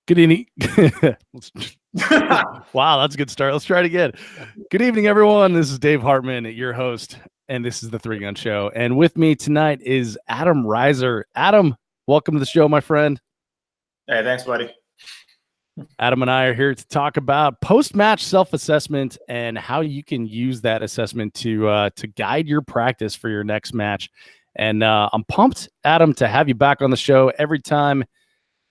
Good evening. Wow, that's a good start. Let's try it again. Good evening, everyone. This is Dave Hartman, your host, and this is the Three Gun Show. And with me tonight is Adam Reiser. Adam, welcome to the show, my friend. Hey, thanks, buddy. Adam and I are here to talk about post-match self-assessment and how you can use that assessment to guide your practice for your next match. And I'm pumped, Adam, to have you back on the show. Every time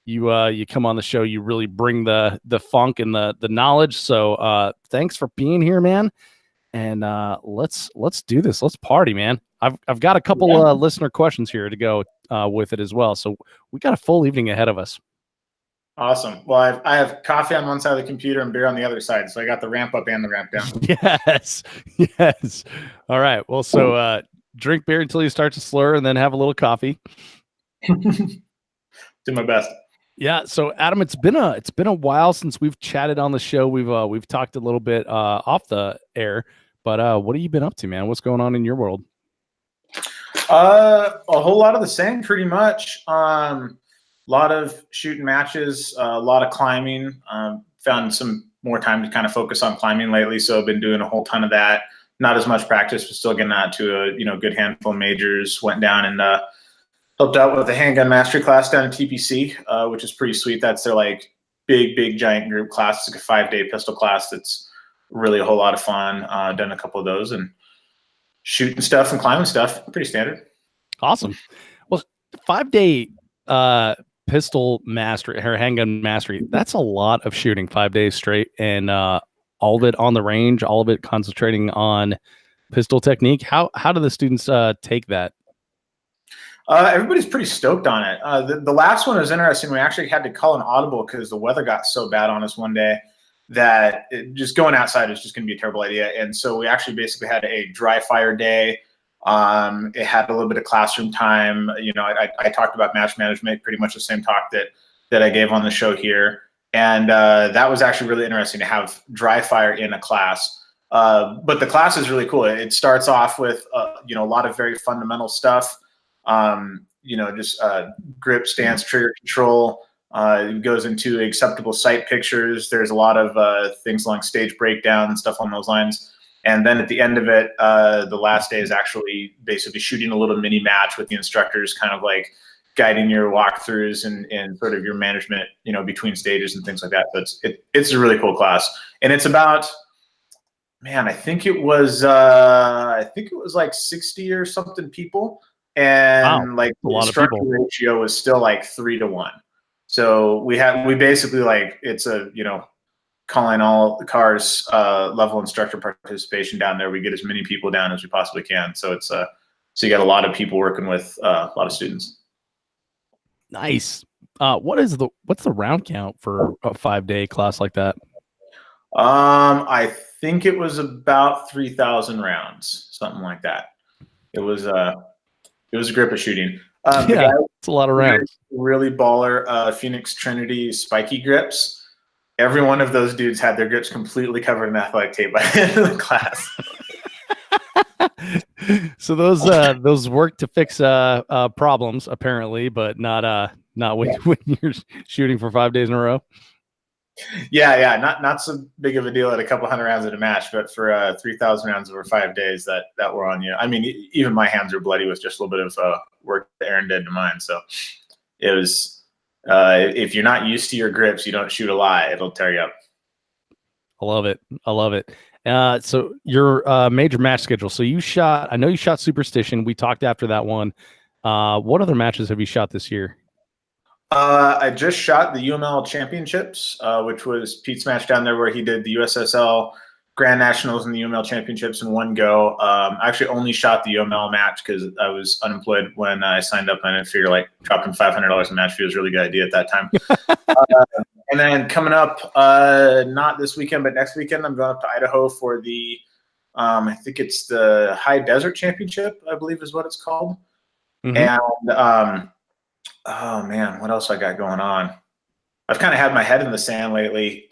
you come on the show, you really bring the funk and the knowledge. So thanks for being here, man. And let's do this. Let's party, man. I've got a couple listener questions here to go with it as well. So we got a full evening ahead of us. Awesome. Well, I have coffee on one side of the computer and beer on the other side. So I got the ramp up and the ramp down. Yes. All right. Well, so drink beer until you start to slur and then have a little coffee. Do my best. Yeah. So Adam, it's been a while since we've chatted on the show. We've talked a little bit off the air, but what have you been up to, man? What's going on in your world? A whole lot of the same, pretty much. A lot of shooting matches, a lot of climbing. Found some more time to kind of focus on climbing lately, so I've been doing a whole ton of that. Not as much practice, but still getting out to a good handful of majors. Went down and helped out with the handgun mastery class down at TPC, which is pretty sweet. That's their like big giant group class. It's like a 5-day pistol class. That's really a whole lot of fun. Done a couple of those and shooting stuff and climbing stuff. Pretty standard. Awesome. Well, 5-day pistol mastery or handgun mastery, that's a lot of shooting 5 days straight, and all of it on the range, all of it concentrating on pistol technique. How do the students take that? Everybody's pretty stoked on it. The last one was interesting. We actually had to call an audible because the weather got so bad on us one day that just going outside is just going to be a terrible idea. And so we actually basically had a dry fire day. It had a little bit of classroom time. I talked about match management, pretty much the same talk that I gave on the show here. And that was actually really interesting to have dry fire in a class. But the class is really cool. It starts off with, a lot of very fundamental stuff. Just grip, stance, trigger control. It goes into acceptable sight pictures. There's a lot of things along stage breakdown, stuff on those lines. And then at the end of it, the last day is actually basically shooting a little mini match with the instructors, kind of like guiding your walkthroughs and sort of your management, between stages and things like that. So it's a really cool class. And it's about, man, I think it was like 60 or something people. And wow, like the instructor ratio was still like 3-to-1. So we basically like, it's a, calling all the cars level instructor participation down there. We get as many people down as we possibly can. So it's so you got a lot of people working with a lot of students. Nice. What's the round count for a 5-day class like that? I think it was about 3,000 rounds, something like that. It was a grip of shooting. It's a lot of rounds. Really baller Phoenix Trinity spiky grips. Every one of those dudes had their grips completely covered in athletic tape by the end of the class. So those work to fix problems apparently, but not when you're shooting for 5 days in a row. Yeah, not so big of a deal at a couple hundred rounds at a match, but for 3,000 rounds over 5 days that were on you. I mean, even my hands were bloody with just a little bit of work that Aaron did to mine. So it was. If you're not used to your grips, you don't shoot a lot. It'll tear you up. I love it. So your major match schedule. So I know you shot Superstition. We talked after that one. What other matches have you shot this year? I just shot the UML Championships, which was Pete's match down there where he did the USSL Grand Nationals and the UML Championships in one go. I actually only shot the UML match because I was unemployed when I signed up, and I figured like dropping $500 a match fee was a really good idea at that time. And then coming up, not this weekend, but next weekend, I'm going up to Idaho for the, I think it's the High Desert Championship, I believe is what it's called. Mm-hmm. And oh man, what else I got going on? I've kind of had my head in the sand lately.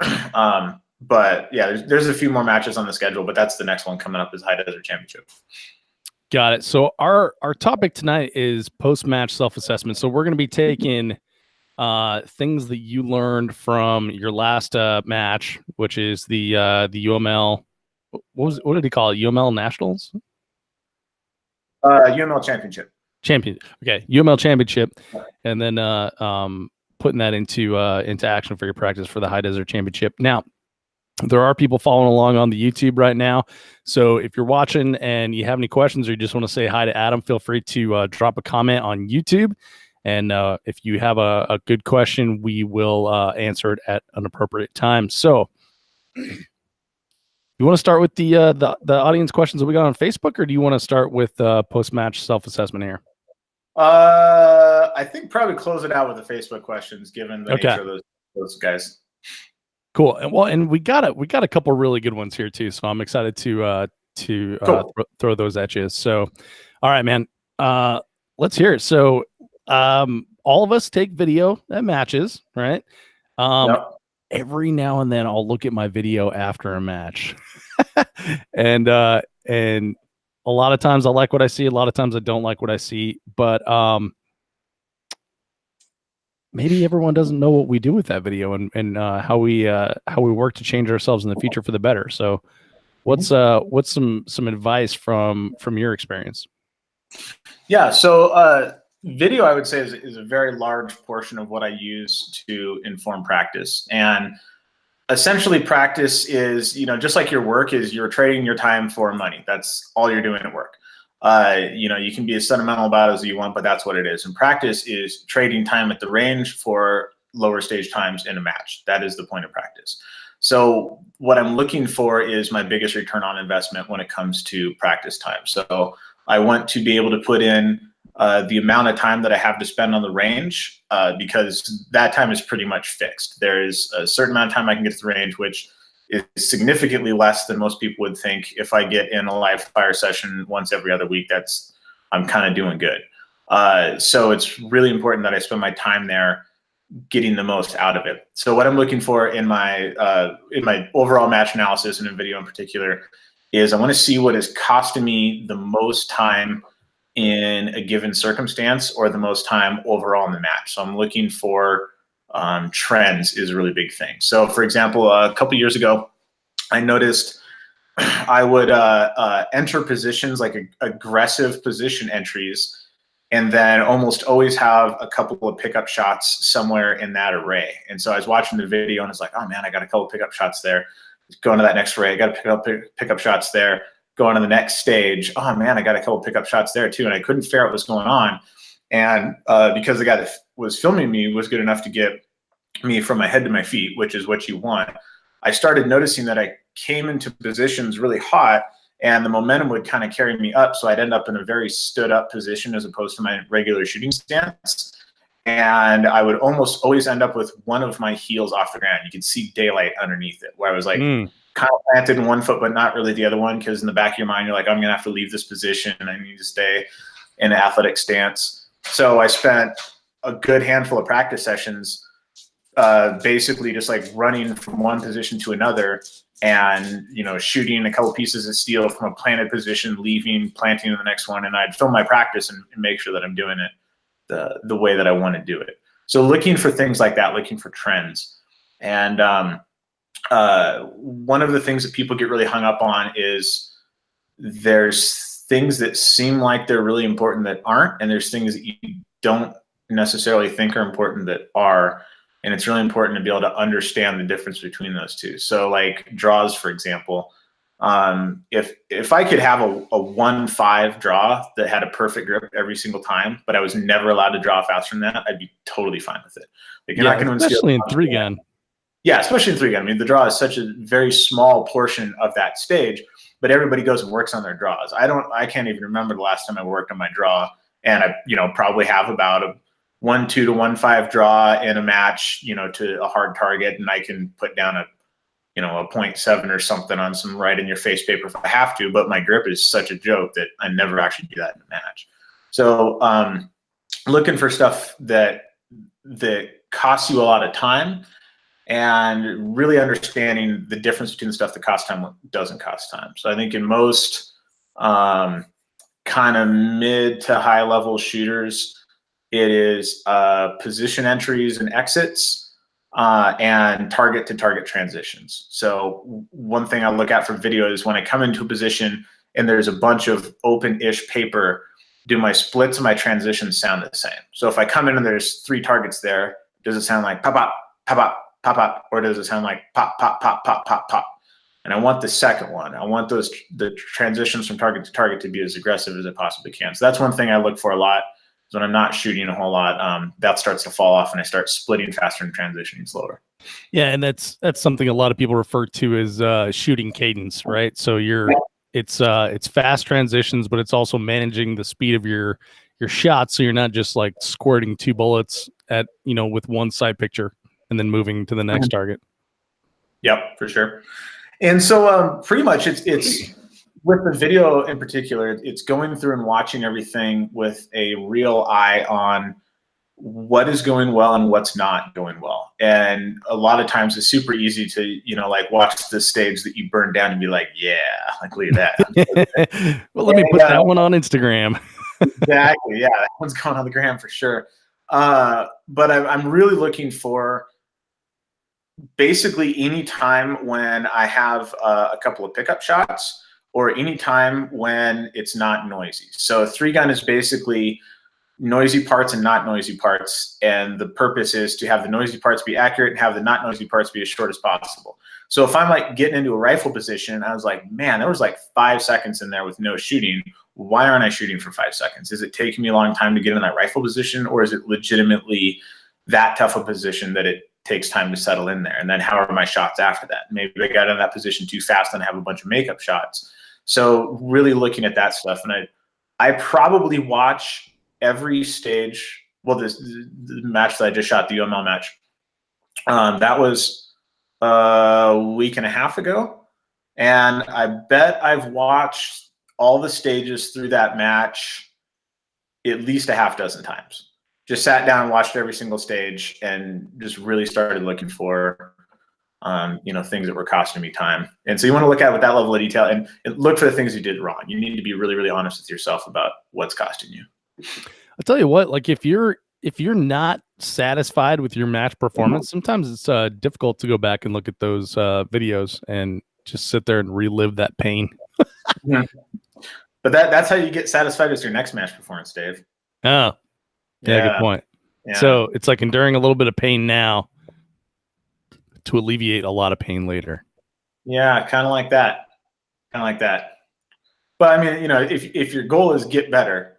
But yeah, there's a few more matches on the schedule, but that's the next one coming up is High Desert Championship. Got it. So our topic tonight is post-match self-assessment. So we're going to be taking things that you learned from your last match, which is the UML. What did he call it? UML Nationals? UML Championship. Champion. Okay, UML Championship, and then putting that into action for your practice for the High Desert Championship. Now, there are people following along on the YouTube right now. So if you're watching and you have any questions or you just want to say hi to Adam, feel free to drop a comment on YouTube. And if you have a good question, we will answer it at an appropriate time. So you want to start with the audience questions that we got on Facebook, or do you want to start with post-match self-assessment here? I think probably close it out with the Facebook questions, given the nature of those guys. Cool. And we got a couple really good ones here too. So I'm excited to throw those at you. So, all right, man. Let's hear it. So, all of us take video at matches, right? Yep. Every now and then I'll look at my video after a match, and a lot of times I like what I see. A lot of times I don't like what I see, but maybe everyone doesn't know what we do with that video and how we work to change ourselves in the future for the better. So what's some advice from your experience? Yeah. So video, I would say, is a very large portion of what I use to inform practice. And essentially practice is, just like your work is, you're trading your time for money. That's all you're doing at work. You can be as sentimental about it as you want, but that's what it is. And practice is trading time at the range for lower stage times in a match. That is the point of practice. So what I'm looking for is my biggest return on investment when it comes to practice time. So I want to be able to put in the amount of time that I have to spend on the range, because that time is pretty much fixed. There is a certain amount of time I can get to the range, which is significantly less than most people would think. If I get in a live fire session once every other week, I'm kind of doing good. So it's really important that I spend my time there getting the most out of it. So what I'm looking for in my overall match analysis, and in video in particular, is I want to see what is costing me the most time in a given circumstance, or the most time overall in the match. So I'm looking for trends is a really big thing. So for example, a couple years ago, I noticed I would enter positions, like aggressive position entries, and then almost always have a couple of pickup shots somewhere in that array. And so I was watching the video and it's like, oh man, I got a couple pickup shots there. Going to that next array, I got to pick up shots there. Going to the next stage, oh man, I got a couple pickup shots there too. And I couldn't figure out what was going on. And because the guy that was filming me was good enough to get me from my head to my feet, which is what you want, I started noticing that I came into positions really hot and the momentum would kind of carry me up. So I'd end up in a very stood up position as opposed to my regular shooting stance. And I would almost always end up with one of my heels off the ground. You could see daylight underneath it, where I was like kind of planted in one foot, but not really the other one. Because in the back of your mind, you're like, I'm going to have to leave this position and I need to stay in an athletic stance. So I spent a good handful of practice sessions basically just like running from one position to another and, shooting a couple pieces of steel from a planted position, leaving, planting in the next one. And I'd film my practice and make sure that I'm doing it the way that I want to do it. So looking for things like that, looking for trends. And one of the things that people get really hung up on is there's things that seem like they're really important that aren't, and there's things that you don't necessarily think are important that are. And it's really important to be able to understand the difference between those two. So like draws, for example, if I could have a 1-5 draw that had a perfect grip every single time, but I was never allowed to draw faster than that, I'd be totally fine with it. Like, you're not going to especially in 3-gun. Yeah, especially in 3-gun. I mean, the draw is such a very small portion of that stage, but everybody goes and works on their draws. I can't even remember the last time I worked on my draw, and I probably have about a 1-2 to 1-5 draw in a match, to a hard target, and I can put down a 0.7 or something on some right in your face paper if I have to, but my grip is such a joke that I never actually do that in a match. So looking for stuff that costs you a lot of time, and really understanding the difference between the stuff that costs time and doesn't cost time. So I think in most kind of mid to high level shooters, It is position entries and exits, and target to target transitions. So one thing I look at for video is when I come into a position and there's a bunch of open-ish paper, do my splits and my transitions sound the same? So if I come in and there's 3 targets there, does it sound like pop, pop, pop, pop, pop, pop, or does it sound like pop, pop, pop, pop, pop, pop? And I want the second one. I want the transitions from target to target to be as aggressive as I possibly can. So that's one thing I look for a lot. Is when I'm not shooting a whole lot, that starts to fall off and I start splitting faster and transitioning slower. Yeah, and that's something a lot of people refer to as shooting cadence, right? So it's fast transitions, but it's also managing the speed of your shots, so you're not just like squirting 2 bullets at with one side picture and then moving to the next target. Yep, for sure. And so pretty much it's with the video in particular, it's going through and watching everything with a real eye on what is going well and what's not going well. And a lot of times it's super easy to, like watch the stage that you burned down and be like, yeah, like look at that. Well, let me put that one on Instagram. Exactly. Yeah, that one's going on the gram for sure. But I'm really looking for basically any time when I have a couple of pickup shots, or any time when it's not noisy. So 3-gun is basically noisy parts and not noisy parts. And the purpose is to have the noisy parts be accurate and have the not noisy parts be as short as possible. So if I'm like getting into a rifle position, I was like, man, there was like 5 seconds in there with no shooting. Why aren't I shooting for 5 seconds? Is it taking me a long time to get in that rifle position, or is it legitimately that tough a position that it takes time to settle in there? And then how are my shots after that? Maybe I got in that position too fast and have a bunch of makeup shots. So really looking at that stuff. And I probably watch every stage. Well, the match that I just shot, the UML match, that was a week and a half ago. And I bet I've watched all the stages through that match at least a half dozen times. Just sat down and watched every single stage and just really started looking for things that were costing me time. And so you want to look at it with that level of detail and look for the things you did wrong. You need to be really, really honest with yourself about what's costing you. I'll tell you what, like if you're not satisfied with your match performance, sometimes it's difficult to go back and look at those videos and just sit there and relive that pain. Yeah. But that's how you get satisfied with your next match performance, Dave. Oh, yeah, good point. Yeah. So it's like enduring a little bit of pain now to alleviate a lot of pain later. Yeah, kind of like that. But I mean, if your goal is get better,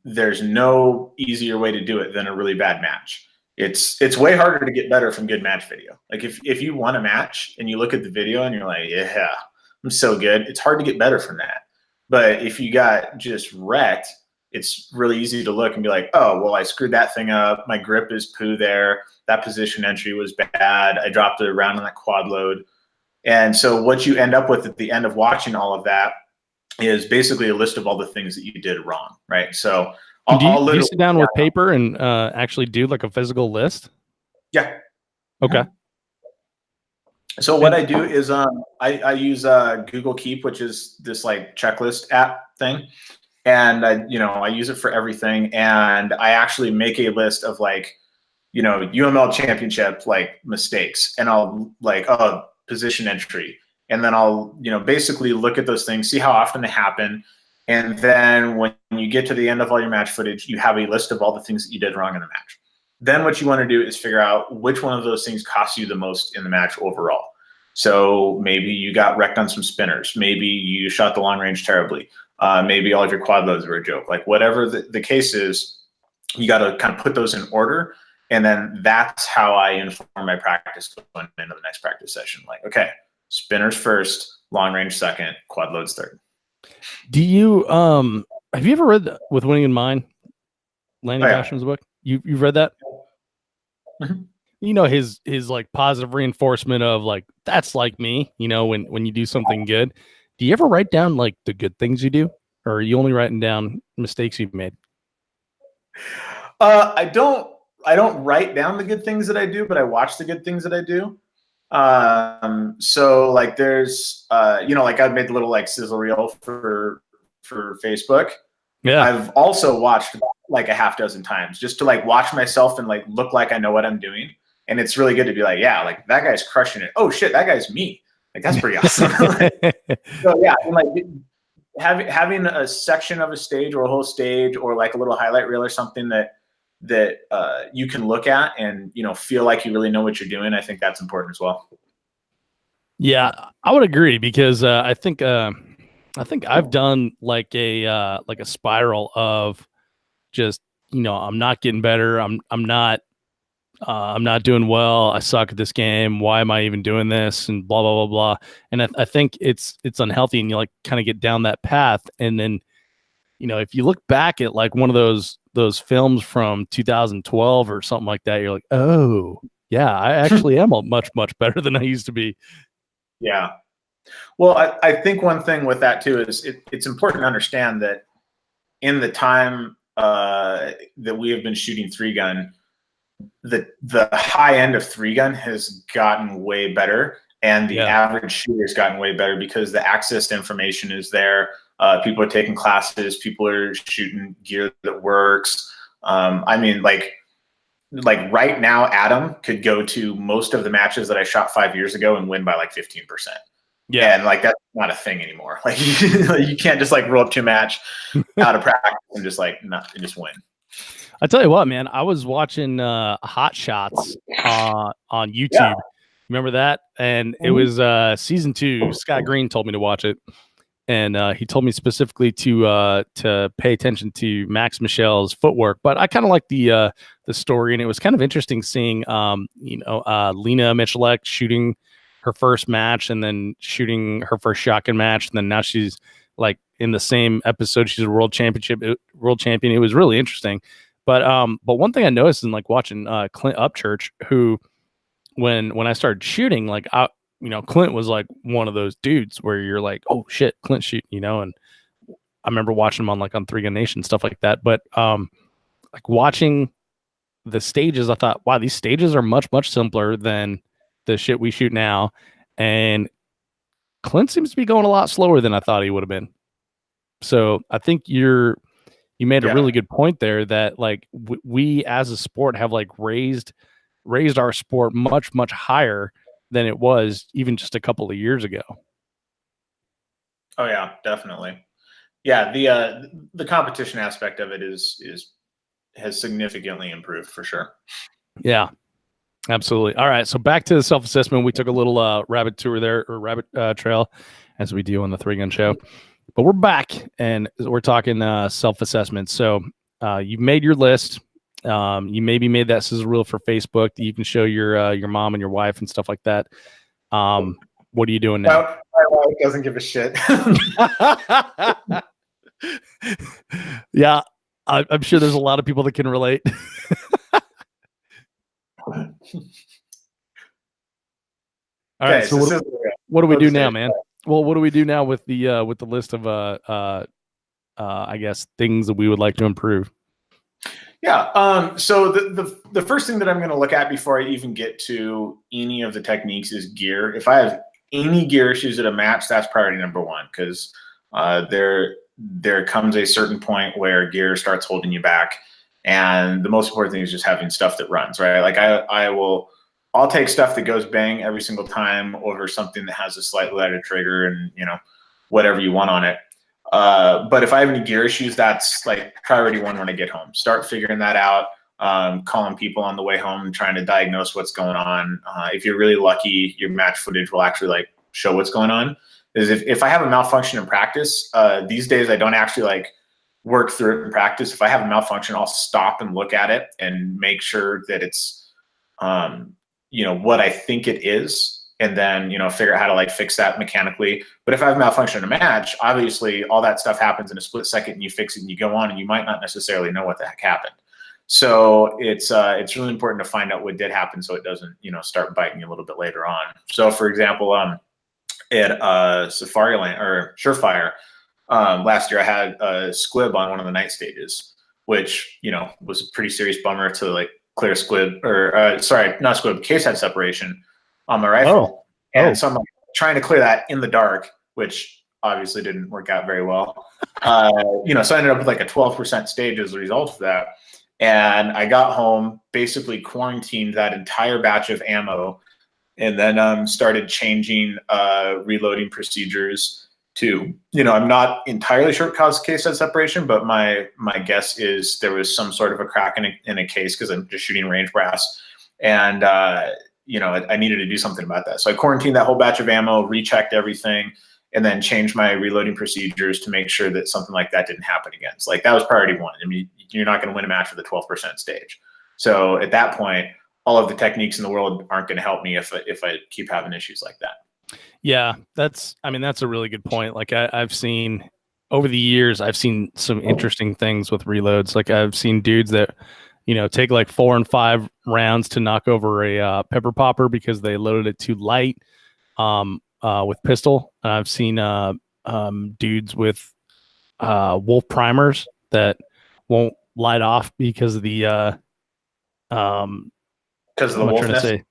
there's no easier way to do it than a really bad match. It's way harder to get better from good match video. Like if you won a match and you look at the video and you're like, yeah, I'm so good, it's hard to get better from that. But if you got just wrecked, it's really easy to look and be like, oh, well, I screwed that thing up. My grip is poo there. That position entry was bad. I dropped it around on that quad load. And so what you end up with at the end of watching all of that is basically a list of all the things that you did wrong, right? So do you sit down with paper and actually do like a physical list? Yeah. Okay. So what I do is I use Google Keep, which is this like checklist app thing. And I use it for everything. And I actually make a list of like, UML championship like mistakes, and I'll like position entry. And then I'll, basically look at those things, see how often they happen. And then when you get to the end of all your match footage, you have a list of all the things that you did wrong in the match. Then what you want to do is figure out which one of those things cost you the most in the match overall. So maybe you got wrecked on some spinners. Maybe you shot the long range terribly. Maybe all of your quad loads were a joke. Like whatever the case is, you got to kind of put those in order. And then that's how I inform my practice going into the next practice session. Like, okay, spinners first, long range second, quad loads third. Do you have you ever read With Winning in Mind, Lanny Bastrom's book? You've read that? Mm-hmm. His like positive reinforcement of like, that's like me, when you do something good. Do you ever write down like the good things you do, or are you only writing down mistakes you've made? I don't write down the good things that I do, but I watch the good things that I do. So like there's like I've made the little like sizzle reel for Facebook. Yeah. I've also watched like a half dozen times just to like watch myself and like look like I know what I'm doing. And it's really good to be like, yeah, like that guy's crushing it. Oh shit, that guy's me. Like that's pretty awesome. So yeah, and like having a section of a stage or a whole stage or like a little highlight reel or something that you can look at and feel like you really know what you're doing. I think that's important as well. Yeah, I would agree because I think I've done like a spiral of just I'm not getting better. I'm not doing well. I suck at this game. Why am I even doing this? And blah blah blah blah. And I think it's unhealthy, and you like kind of get down that path. And then if you look back at like one of those films from 2012 or something like that, you're like, oh yeah, I actually am much better than I used to be. Yeah. Well, I think one thing with that too is it's important to understand that in the time that we have been shooting 3-gun, the high end of 3-gun has gotten way better, and the average shooter has gotten way better because the access to information is there. People are taking classes. People are shooting gear that works. I mean, like right now, Adam could go to most of the matches that I shot 5 years ago and win by like 15%. Yeah, and like that's not a thing anymore. Like you can't just like roll up to a match out of practice and just like just win. I tell you what, man, I was watching Hot Shots on YouTube. Yeah. Remember that? And it was season 2. Scott Green told me to watch it, and he told me specifically to pay attention to Max Michel's footwork. But I kind of like the story, and it was kind of interesting seeing Lena Michelle shooting her first match and then shooting her first shotgun match, and then now she's like in the same episode she's a world champion. It was really interesting. But one thing I noticed in like watching Clint Upchurch, who when I started shooting, like Clint was like one of those dudes where you're like, oh shit, Clint shoot, and I remember watching him on 3-Gun Nation, stuff like that. But like watching the stages, I thought, wow, these stages are much simpler than the shit we shoot now. And Clint seems to be going a lot slower than I thought he would have been. So I think you made a really good point there that like we as a sport have like raised our sport much higher than it was even just a couple of years ago. Oh yeah, definitely. Yeah, the competition aspect of it has significantly improved for sure. Yeah, absolutely. All right, so back to the self-assessment. We took a little rabbit tour there, or rabbit trail, as we do on the 3-Gun Show. But we're back, and we're talking self-assessment. So you've made your list. You maybe made that sizzle reel for Facebook that you can show your mom and your wife and stuff like that. What are you doing now? My wife doesn't give a shit. Yeah, I'm sure there's a lot of people that can relate. All right, so what do we do now, man? Well, what do we do now with the list of I guess things that we would like to improve? Yeah. So the first thing that I'm going to look at before I even get to any of the techniques is gear. If I have any gear issues at a match, that's priority number one, because there comes a certain point where gear starts holding you back, and the most important thing is just having stuff that runs, right? Like I'll take stuff that goes bang every single time over something that has a slightly lighter trigger and whatever you want on it. But if I have any gear issues, that's like priority one when I get home. Start figuring that out, calling people on the way home, trying to diagnose what's going on. If you're really lucky, your match footage will actually like show what's going on. Is if I have a malfunction in practice, these days I don't actually like work through it in practice. If I have a malfunction, I'll stop and look at it and make sure that it's what I think it is, and then figure out how to like fix that mechanically. But if I have a malfunction in a match, obviously all that stuff happens in a split second, and you fix it and you go on, and you might not necessarily know what the heck happened. So it's really important to find out what did happen, so it doesn't start biting you a little bit later on. So for example, at Safari Land or Surefire last year, I had a squib on one of the night stages, which was a pretty serious bummer to like clear squib, or sorry, not squib, case head separation on my rifle. And so I'm like, trying to clear that in the dark, which obviously didn't work out very well. So I ended up with like a 12% stage as a result of that. And I got home, basically quarantined that entire batch of ammo, and then started changing reloading procedures to, I'm not entirely sure what caused case head separation, but my guess is there was some sort of a crack in a case because I'm just shooting range brass. And, I needed to do something about that. So I quarantined that whole batch of ammo, rechecked everything, and then changed my reloading procedures to make sure that something like that didn't happen again. So like that was priority one. I mean, you're not going to win a match with a 12% stage. So at that point, all of the techniques in the world aren't going to help me if I keep having issues like that. Yeah, that's a really good point. Like I've seen over the years, I've seen some interesting things with reloads. Like I've seen dudes that, take like 4 and 5 rounds to knock over a pepper popper because they loaded it too light with pistol. And I've seen dudes with wolf primers that won't light off because of the wolfness.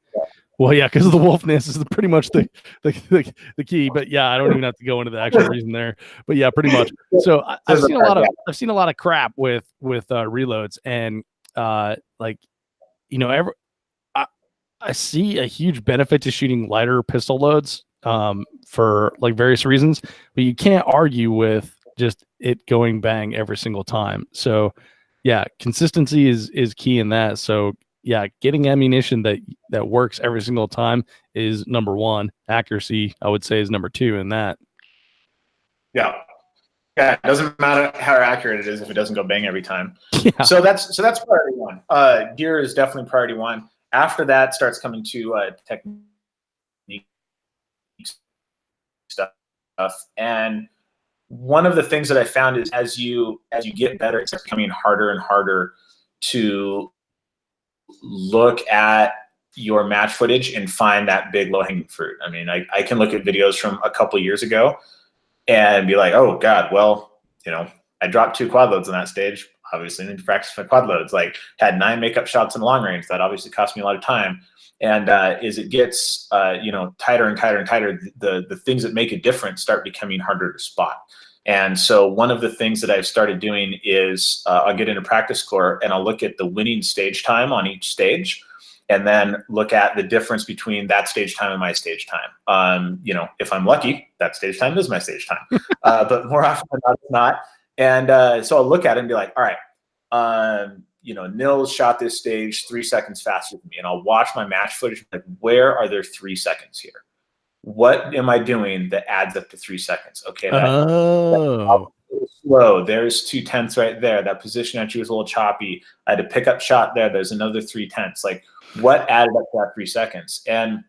Well, yeah, because of the wolfness is pretty much the key. But yeah, I don't even have to go into the actual reason there. But yeah, pretty much. So I've seen a lot of crap with reloads, and I see a huge benefit to shooting lighter pistol loads for like various reasons, but you can't argue with just it going bang every single time. So yeah, consistency is key in that. So yeah, getting ammunition that works every single time is number one. Accuracy, I would say, is number 2 in that. Yeah. Yeah, it doesn't matter how accurate it is if it doesn't go bang every time. Yeah. So that's priority one. Gear is definitely priority one. After that starts coming to technique stuff. And one of the things that I found is as you get better, it's becoming harder and harder to look at your match footage and find that big low-hanging fruit. I mean, I can look at videos from a couple years ago and be like, oh God, well, I dropped 2 quad loads on that stage. Obviously I need to practice my quad loads. Like had 9 makeup shots in the long range. That obviously cost me a lot of time. And as it gets, tighter and tighter and tighter, the things that make a difference start becoming harder to spot. And so one of the things that I've started doing is I'll get into practice core and I'll look at the winning stage time on each stage, and then look at the difference between that stage time and my stage time. If I'm lucky, that stage time is my stage time, but more often than not, it's not. And so I'll look at it and be like, all right, Nils shot this stage 3 seconds faster than me, and I'll watch my match footage. Like, where are there 3 seconds here? What am I doing that adds up to 3 seconds? Okay, that's slow. There's 2/10 right there. That position entry was a little choppy. I had a pickup shot there. There's another 3/10. Like, what added up to that 3 seconds? And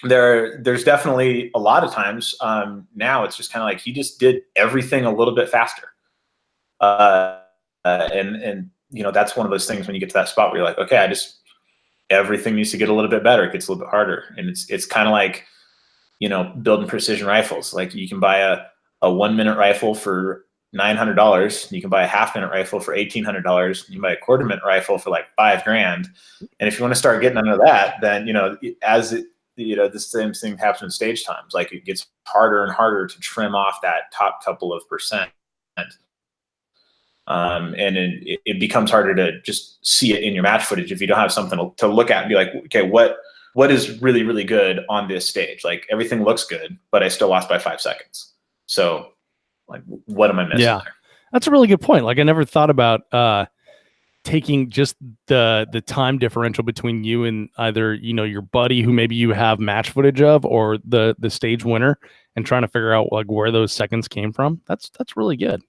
there's definitely a lot of times now it's just kind of like he just did everything a little bit faster. And that's one of those things when you get to that spot where you're like, okay, everything needs to get a little bit better. It gets a little bit harder. And it's kind of like, building precision rifles. Like you can buy a 1-minute rifle for $900. You can buy a half-minute rifle for $1,800. You can buy a quarter-minute rifle for like $5,000. And if you want to start getting under that, then, the same thing happens in stage times. Like it gets harder and harder to trim off that top couple of percent. And it becomes harder to just see it in your match footage if you don't have something to look at and be like, okay, what is really, really good on this stage? Like everything looks good, but I still lost by 5 seconds. So like, what am I missing there? That's a really good point. Like I never thought about taking just the time differential between you and either, your buddy who maybe you have match footage of, or the stage winner, and trying to figure out like where those seconds came from. That's really good.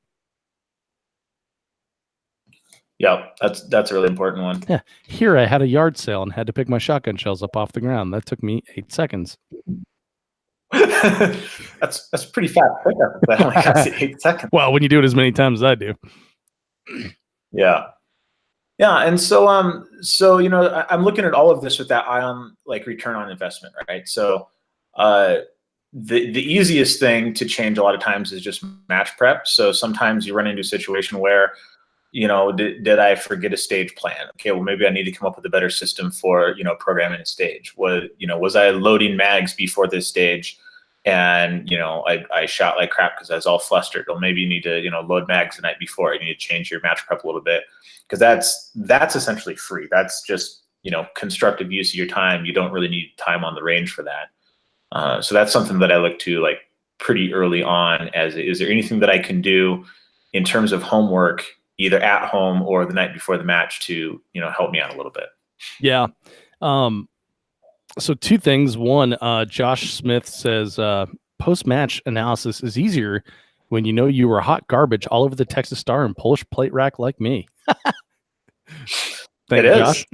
Yeah, that's a really important one. Yeah. Here I had a yard sale and had to pick my shotgun shells up off the ground. That took me 8 seconds. That's pretty fast pickup. That only cost you 8 seconds. Well, when you do it as many times as I do. Yeah. Yeah. And so I'm looking at all of this with that eye on like return on investment, right? So the easiest thing to change a lot of times is just match prep. So sometimes you run into a situation where did I forget a stage plan? Okay, well, maybe I need to come up with a better system for, programming a stage. Was I loading mags before this stage? and I shot like crap because I was all flustered. Or maybe you need to load mags the night before. You need to change your match prep a little bit, because that's essentially free. That's just constructive use of your time. You don't really need time on the range for that. So that's something that I look to like pretty early on. As is there anything that I can do in terms of homework, either at home or the night before the match, to help me out a little bit? Yeah. So 2 things. One, Josh Smith says post-match analysis is easier when you were hot garbage all over the Texas Star and Polish plate rack like me. It is.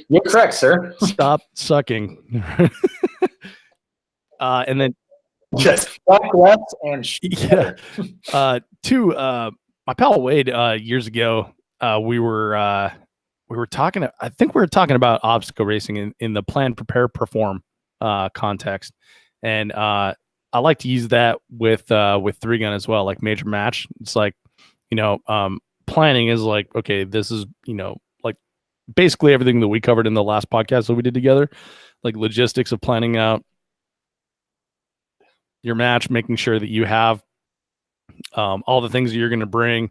You're correct, sir. Stop sucking. And then just fuck left and yeah. 2, my pal Wade, years ago, we were talking. I think we were talking about obstacle racing in the plan, prepare, perform context, and I like to use that with 3-gun as well, like major match. It's like planning is like, okay, this is like basically everything that we covered in the last podcast that we did together, like logistics of planning out your match, making sure that you have all the things that you're going to bring,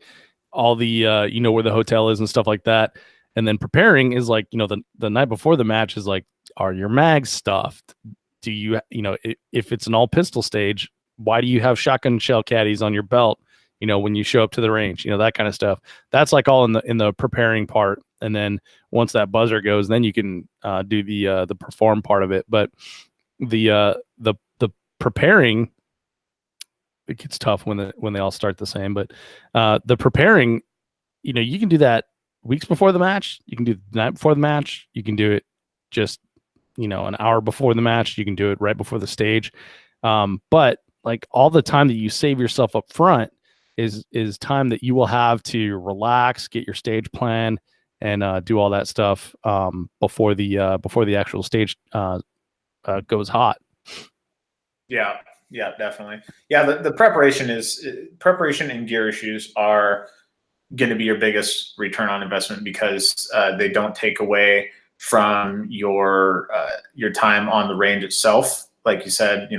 all the where the hotel is and stuff like that. And then preparing is like, the night before the match is like, are your mags stuffed? Do you, if it's an all pistol stage, why do you have shotgun shell caddies on your belt, when you show up to the range, that kind of stuff. That's like all in the preparing part. And then once that buzzer goes, then you can do the perform part of it. But the preparing, it gets tough when they all start the same, but the preparing, you can do that weeks before the match. You can do the night before the match. You can do it just, an hour before the match. You can do it right before the stage. But like all the time that you save yourself up front is time that you will have to relax, get your stage plan, and do all that stuff before the actual stage goes hot. Yeah, definitely. Yeah, the preparation and gear issues are going to be your biggest return on investment, because they don't take away from your time on the range itself. Like you said,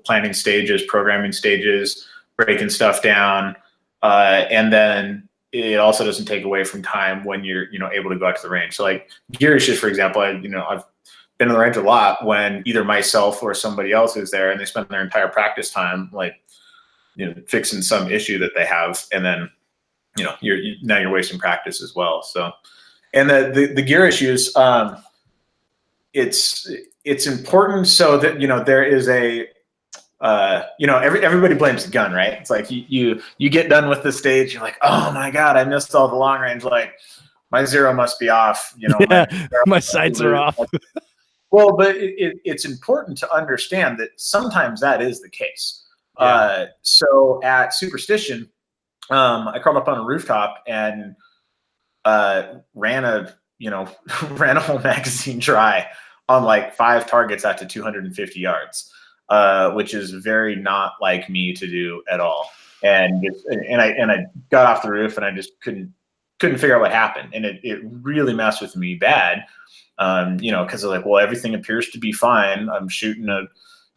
planning stages, programming stages, breaking stuff down, and then it also doesn't take away from time when you're able to go out to the range. So like gear issues, for example, I've been in the range a lot when either myself or somebody else is there, and they spend their entire practice time like fixing some issue that they have, and then you're wasting practice as well. So, and the gear issues, it's important so that there is a everybody blames the gun, right? It's like you get done with the stage, you're like, oh my god, I missed all the long range, like my zero must be off, my sights are off. Well, but it's important to understand that sometimes that is the case. Yeah. So at Superstition, I crawled up on a rooftop and ran a whole magazine dry on like 5 targets out to 250 yards, which is very not like me to do at all. And I got off the roof and I just couldn't figure out what happened, and it really messed with me bad. Because they're like, well, everything appears to be fine. I'm shooting a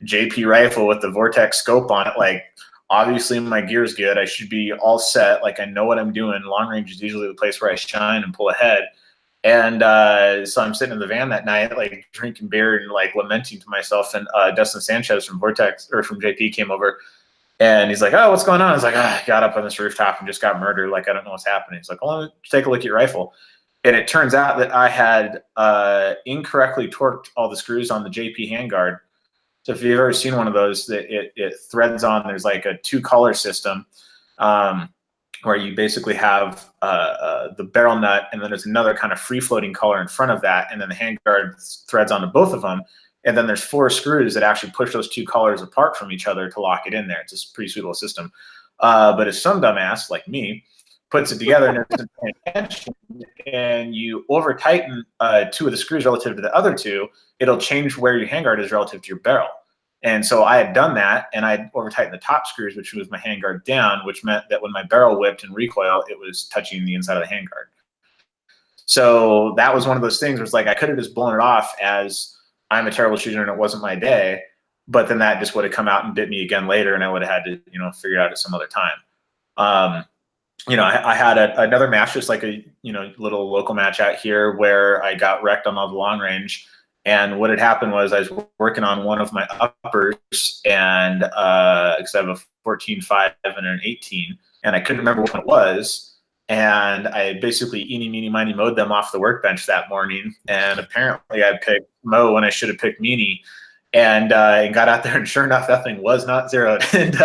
JP rifle with the Vortex scope on it. Like, obviously my gear's good. I should be all set. Like, I know what I'm doing. Long range is usually the place where I shine and pull ahead. And so I'm sitting in the van that night, like drinking beer and like lamenting to myself. And Dustin Sanchez from Vortex or from JP came over, and he's like, oh, what's going on? I was like, I got up on this rooftop and just got murdered. Like, I don't know what's happening. He's like, well, let me take a look at your rifle. And it turns out that I had incorrectly torqued all the screws on the JP handguard. So if you've ever seen one of those, that it threads on, there's like a 2-color system where you basically have the barrel nut, and then there's another kind of free-floating color in front of that, and then the handguard threads onto both of them. And then there's 4 screws that actually push those 2 colors apart from each other to lock it in there. It's a pretty sweet little system. But if some dumbass like me puts it together and isn't paying attention, and you over tighten 2 of the screws relative to the other 2, it'll change where your handguard is relative to your barrel. And so I had done that, and I over tightened the top screws, which was my handguard down, which meant that when my barrel whipped and recoil, it was touching the inside of the handguard. So that was one of those things where it's like I could have just blown it off as I'm a terrible shooter and it wasn't my day. But then that just would have come out and bit me again later, and I would have had to, figure it out at some other time. I had another match, just like a, little local match out here where I got wrecked on all the long range. And what had happened was I was working on one of my uppers, and because I have a 14.5 and an 18, and I couldn't remember what it was. And I basically eeny, meeny, miny mowed them off the workbench that morning. And apparently I picked Mo when I should have picked Meanie, and got out there, and sure enough, that thing was not zeroed. and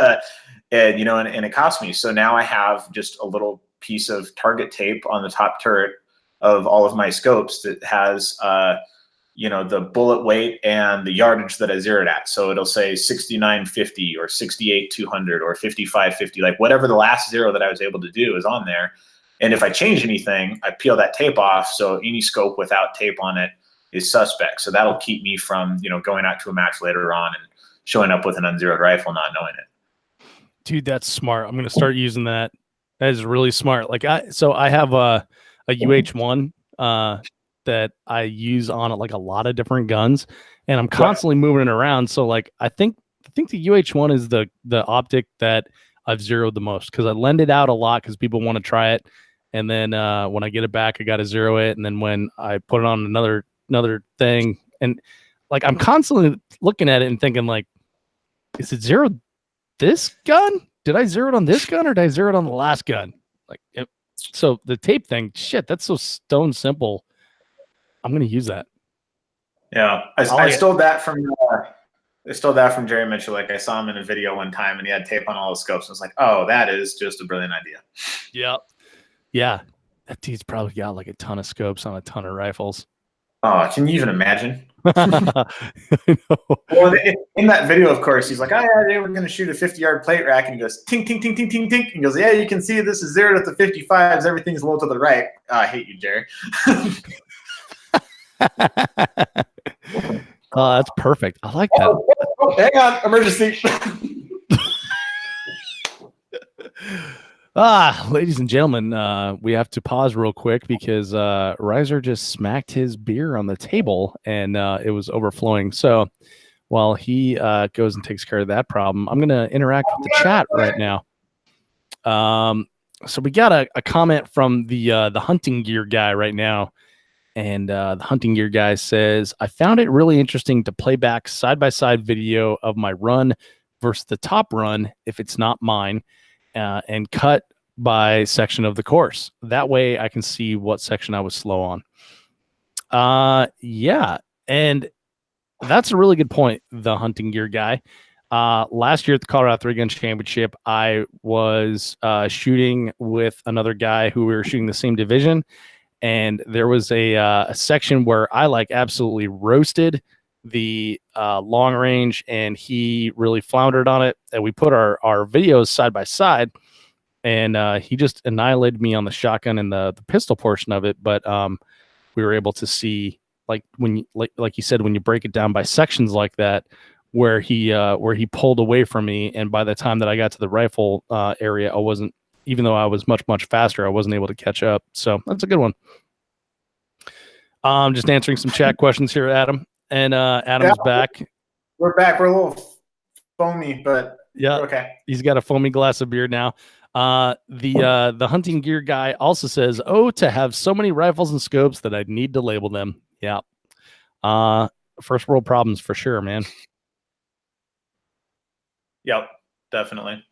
it cost me. So now I have just a little piece of target tape on the top turret of all of my scopes that has the bullet weight and the yardage that I zeroed at. So it'll say 6950 or 68-200 or 5550, like whatever the last zero that I was able to do is on there. And if I change anything, I peel that tape off. So any scope without tape on it is suspect. So that'll keep me from, going out to a match later on and showing up with an unzeroed rifle, not knowing it. Dude, that's smart. I'm going to start using that. That is really smart. Like I have a UH-1 that I use on like a lot of different guns, and I'm constantly moving it around. So like, I think the UH-1 is the optic that I've zeroed the most, because I lend it out a lot because people want to try it. And then when I get it back, I got to zero it. And then when I put it on another thing, and like, I'm constantly looking at it and thinking like, is it zeroed this gun? Did I zero it on this gun, or did I zero it on the last gun? Like, so the tape thing, shit, that's so stone simple. I'm going to use that. Yeah. I stole that from Jerry Mitchell. Like, I saw him in a video one time, and he had tape on all the scopes. I was like, oh, that is just a brilliant idea. Yep. Yeah. That dude's probably got like a ton of scopes on a ton of rifles. Oh, can you even imagine? Well, in that video, of course, he's like, oh, yeah, we're going to shoot a 50-yard plate rack. And he goes, tink, tink, tink, tink, tink, tink. And he goes, yeah, you can see this is zeroed at the 55s. Everything's low to the right. Oh, I hate you, Jerry. Oh, that's perfect. I like that. Oh, hang on. Emergency. Ladies and gentlemen, we have to pause real quick because Riser just smacked his beer on the table, and it was overflowing. So while he goes and takes care of that problem, I'm going to interact with the chat right now. So we got a comment from the hunting gear guy right now. And the hunting gear guy says, I found it really interesting to play back side-by-side video of my run versus the top run if it's not mine, and cut by section of the course. That way I can see what section I was slow on. Yeah, and that's a really good point, the hunting gear guy. Last year at the Colorado 3-Gun Championship, I was shooting with another guy who we were shooting the same division. And there was a section where I like absolutely roasted the long range, and he really floundered on it. And we put our videos side by side, and he just annihilated me on the shotgun and the pistol portion of it. But we were able to see, like when you, like you said, when you break it down by sections like that, where he pulled away from me, and by the time that I got to the rifle area, I wasn't. Even though I was much, much faster, I wasn't able to catch up. So that's a good one. Just answering some chat questions here, Adam. And Adam's back. We're back. We're a little foamy, but yeah, okay. He's got a foamy glass of beer now. The hunting gear guy also says, oh, to have so many rifles and scopes that I'd need to label them. Yeah. First world problems for sure, man. Yep, definitely.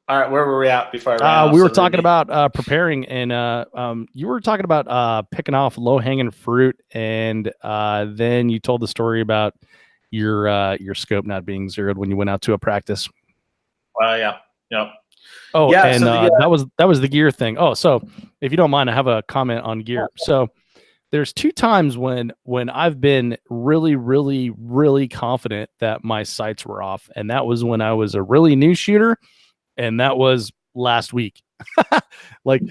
All right, where were we at before we were talking about preparing, and you were talking about picking off low-hanging fruit, and then you told the story about your scope not being zeroed when you went out to a practice. Yeah. Yep. Oh, yeah, and so that was the gear thing. Oh, so if you don't mind, I have a comment on gear. So there's 2 times when I've been really, really, really confident that my sights were off, and that was when I was a really new shooter. And that was last week. Like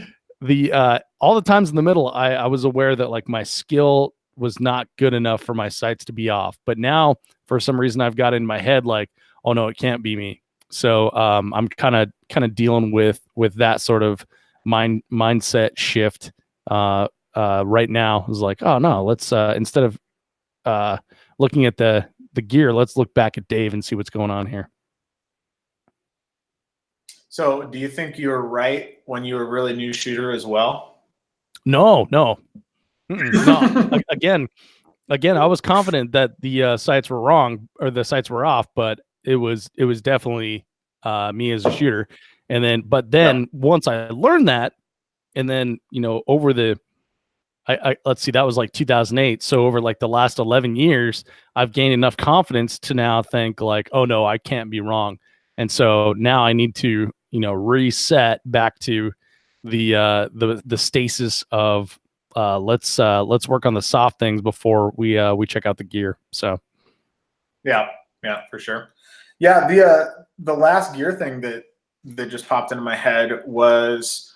all the times in the middle, I was aware that like my skill was not good enough for my sights to be off. But now for some reason I've got in my head like, oh no, it can't be me. So I'm kind of dealing with that sort of mindset shift right now. It's like, oh no, let's instead of looking at the gear, let's look back at Dave and see what's going on here. So do you think you were right when you were a really new shooter as well? No. Again, I was confident that the sights were wrong or the sights were off, but it was definitely me as a shooter. And then once I learned that, and then, over let's see, that was like 2008. So over like the last 11 years, I've gained enough confidence to now think like, oh no, I can't be wrong. And so now I need to, reset back to the stasis of let's work on the soft things before we check out the gear. So yeah, for sure. Yeah, the last gear thing that just popped into my head was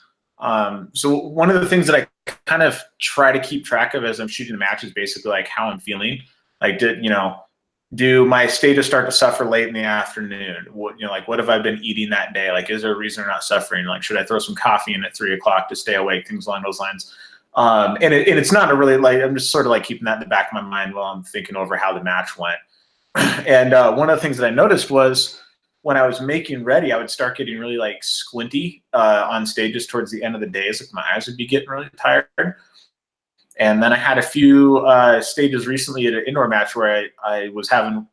so one of the things that I kind of try to keep track of as I'm shooting the match is basically like how I'm feeling. Like, do my stages start to suffer late in the afternoon? What have I been eating that day? Like, is there a reason they're not suffering? Like, should I throw some coffee in at 3 o'clock to stay awake? Things along those lines. And it's not a really like, I'm just sort of like keeping that in the back of my mind while I'm thinking over how the match went. And one of the things that I noticed was when I was making ready, I would start getting really like squinty on stages towards the end of the days. Like my eyes would be getting really tired. And then I had a few stages recently at an indoor match where I was having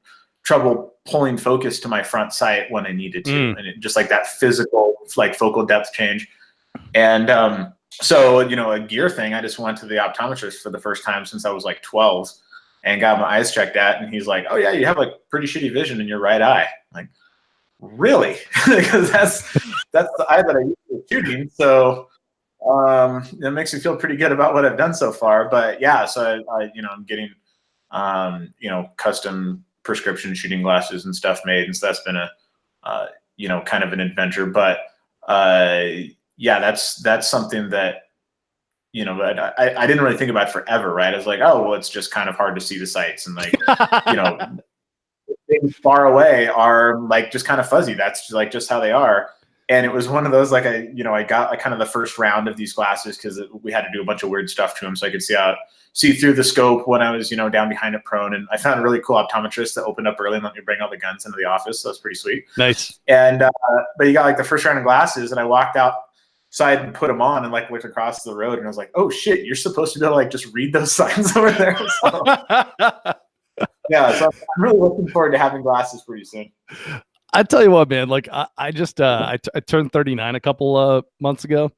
trouble pulling focus to my front sight when I needed to. And just like that physical, like focal depth change. And so, a gear thing, I just went to the optometrist for the first time since I was like 12 and got my eyes checked at. And he's like, oh yeah, you have like pretty shitty vision in your right eye. I'm like, really? Because that's the eye that I use for shooting. So it makes me feel pretty good about what I've done so far. But yeah, so I'm getting custom prescription shooting glasses and stuff made, and so that's been a kind of an adventure. But yeah, that's something that I didn't really think about forever, right? I was like, oh well, it's just kind of hard to see the sights, and like things far away are like just kind of fuzzy. That's just how they are. And it was one of those, like, I got like kind of the first round of these glasses because we had to do a bunch of weird stuff to them so I could see through the scope when I was, down behind a prone. And I found a really cool optometrist that opened up early and let me bring all the guns into the office. So that's pretty sweet. Nice. And, but you got like the first round of glasses and I walked outside and put them on and like looked across the road and I was like, oh shit, you're supposed to be able to like just read those signs over there. So, yeah. So I'm really looking forward to having glasses pretty soon. I tell you what, man, like I turned 39 a couple of months ago,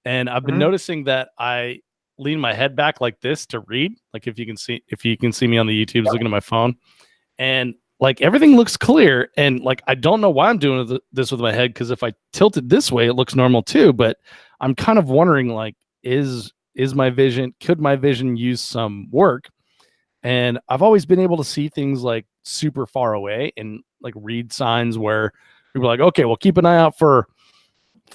and I've been noticing that I lean my head back like this to read. Like if you can see me on the YouTube, looking at my phone, and like everything looks clear. And like I don't know why I'm doing this with my head, because if I tilt it this way, it looks normal too. But I'm kind of wondering, like, could my vision use some work? And I've always been able to see things like super far away and like read signs where people are like, okay, well, keep an eye out for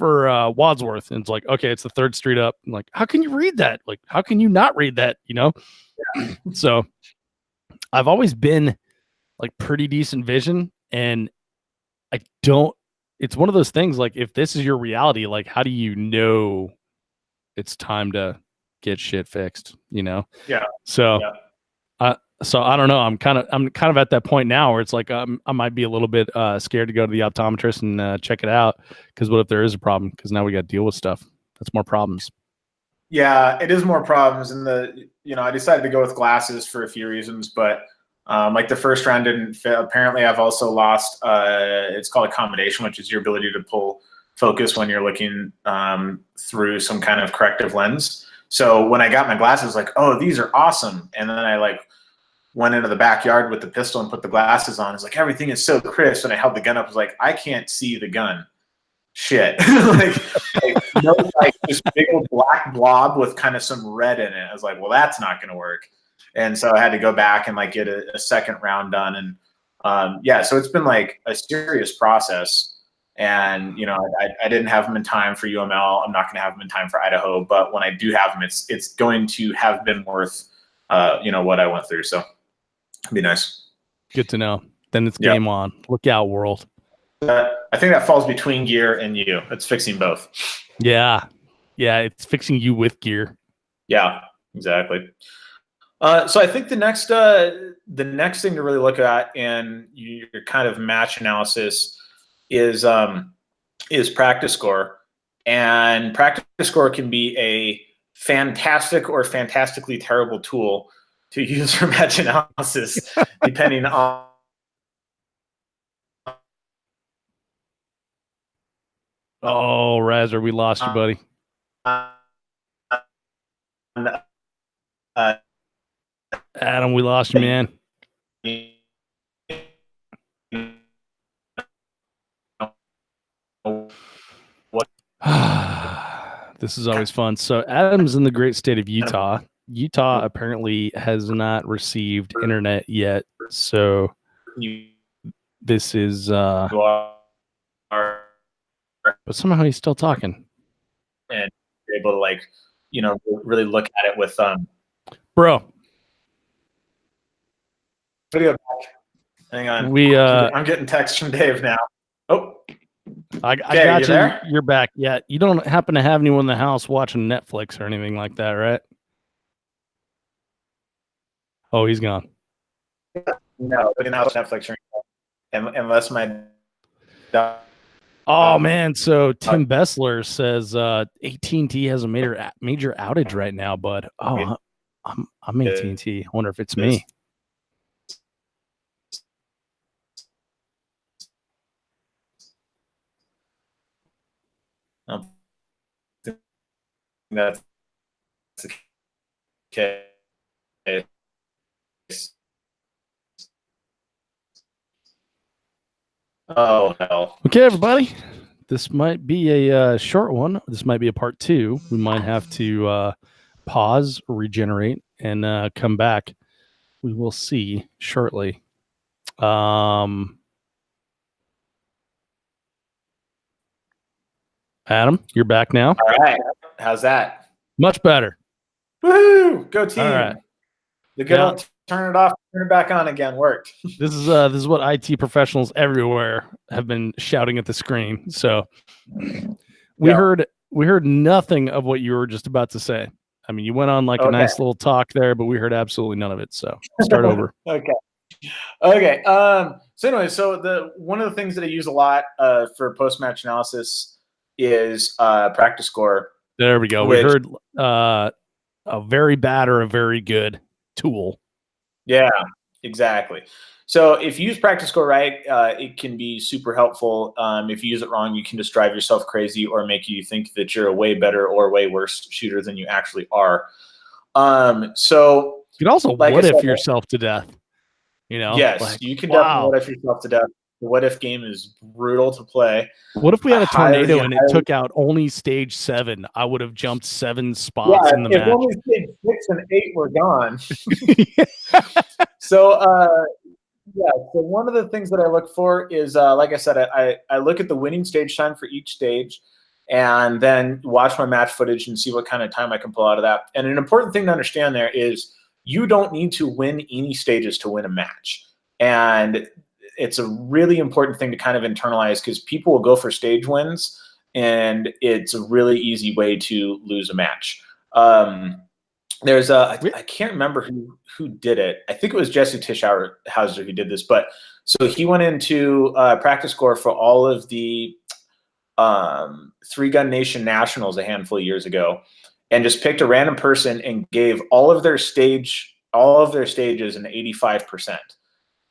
Wadsworth. And it's like, okay, it's the 3rd Street up. I'm like, how can you read that? Like, how can you not read that? Yeah. So I've always been like pretty decent vision. And it's one of those things, like, if this is your reality, like, how do you know it's time to get shit fixed, Yeah. So, yeah. So I don't know. I'm kind of at that point now where it's like I might be a little bit scared to go to the optometrist and check it out, because what if there is a problem? Because now we got to deal with stuff. That's more problems. Yeah, it is more problems. And I decided to go with glasses for a few reasons, but like the first round didn't fit. Apparently, I've also lost. It's called accommodation, which is your ability to pull focus when you're looking through some kind of corrective lens. So when I got my glasses, like, oh, these are awesome. And then I like went into the backyard with the pistol and put the glasses on. It's like, everything is so crisp. And I held the gun up. I was like, I can't see the gun. Shit. like this big old black blob with kind of some red in it. I was like, well, that's not going to work. And so I had to go back and like get a second round done. And yeah, so it's been like a serious process. And, I didn't have them in time for UML. I'm not going to have them in time for Idaho. But when I do have them, it's going to have been worth, what I went through. So it'd be nice. Good to know. Then it's game on. Look out, world. I think that falls between gear and you. It's fixing both. Yeah. Yeah, it's fixing you with gear. Yeah, exactly. So I think the next thing to really look at in your kind of match analysis is practice score, and practice score can be a fantastic or fantastically terrible tool to use for match analysis, depending on. Oh, Razor, we lost you, buddy. Adam, we lost you, man. This is always fun. So Adam's in the great state of Utah. Utah apparently has not received internet yet. So this is but somehow he's still talking. And you're able to, like, you know, really look at it with bro. Video back. Hang on. I'm getting text from Dave now. Oh. I got you. There? You're back. Yeah. You don't happen to have anyone in the house watching Netflix or anything like that, right? Oh, he's gone. No, looking at Netflix unless my oh man, so Tim Bessler says AT&T has a major outage right now, bud. Oh, I'm AT&T. I wonder if it's me. That's okay. Oh hell. Okay, everybody. This might be a short one. This might be a part 2. We might have to pause, regenerate, and come back. We will see shortly. Adam, you're back now. All right. How's that? Much better. Woohoo! Go team. All right. The good old turn it off, turn it back on again worked. This is what IT professionals everywhere have been shouting at the screen. So we heard nothing of what you were just about to say. I mean, you went on like a nice little talk there, but we heard absolutely none of it. So start over. Okay. So anyway, one of the things that I use a lot for post-match analysis is practice score. There we go. We heard a very bad or a very good tool. Yeah, exactly. So if you use practice score right, it can be super helpful. If you use it wrong, you can just drive yourself crazy or make you think that you're a way better or way worse shooter than you actually are. So you can also what if yourself to death. You know, yes, you can definitely what if yourself to death. The what if game is brutal to play. What if we had a tornado and it took out only stage 7? I would have jumped 7 spots in the match. If only stage 6 and 8 were gone. So one of the things that I look for is, like I said, I look at the winning stage time for each stage and then watch my match footage and see what kind of time I can pull out of that. And an important thing to understand there is you don't need to win any stages to win a match. And it's a really important thing to kind of internalize because people will go for stage wins and it's a really easy way to lose a match. There's I can't remember who did it. I think it was Jesse Tischhauser who did this, but so he went into practice score for all of the 3-Gun Nation Nationals a handful of years ago and just picked a random person and gave all of their stages an 85%.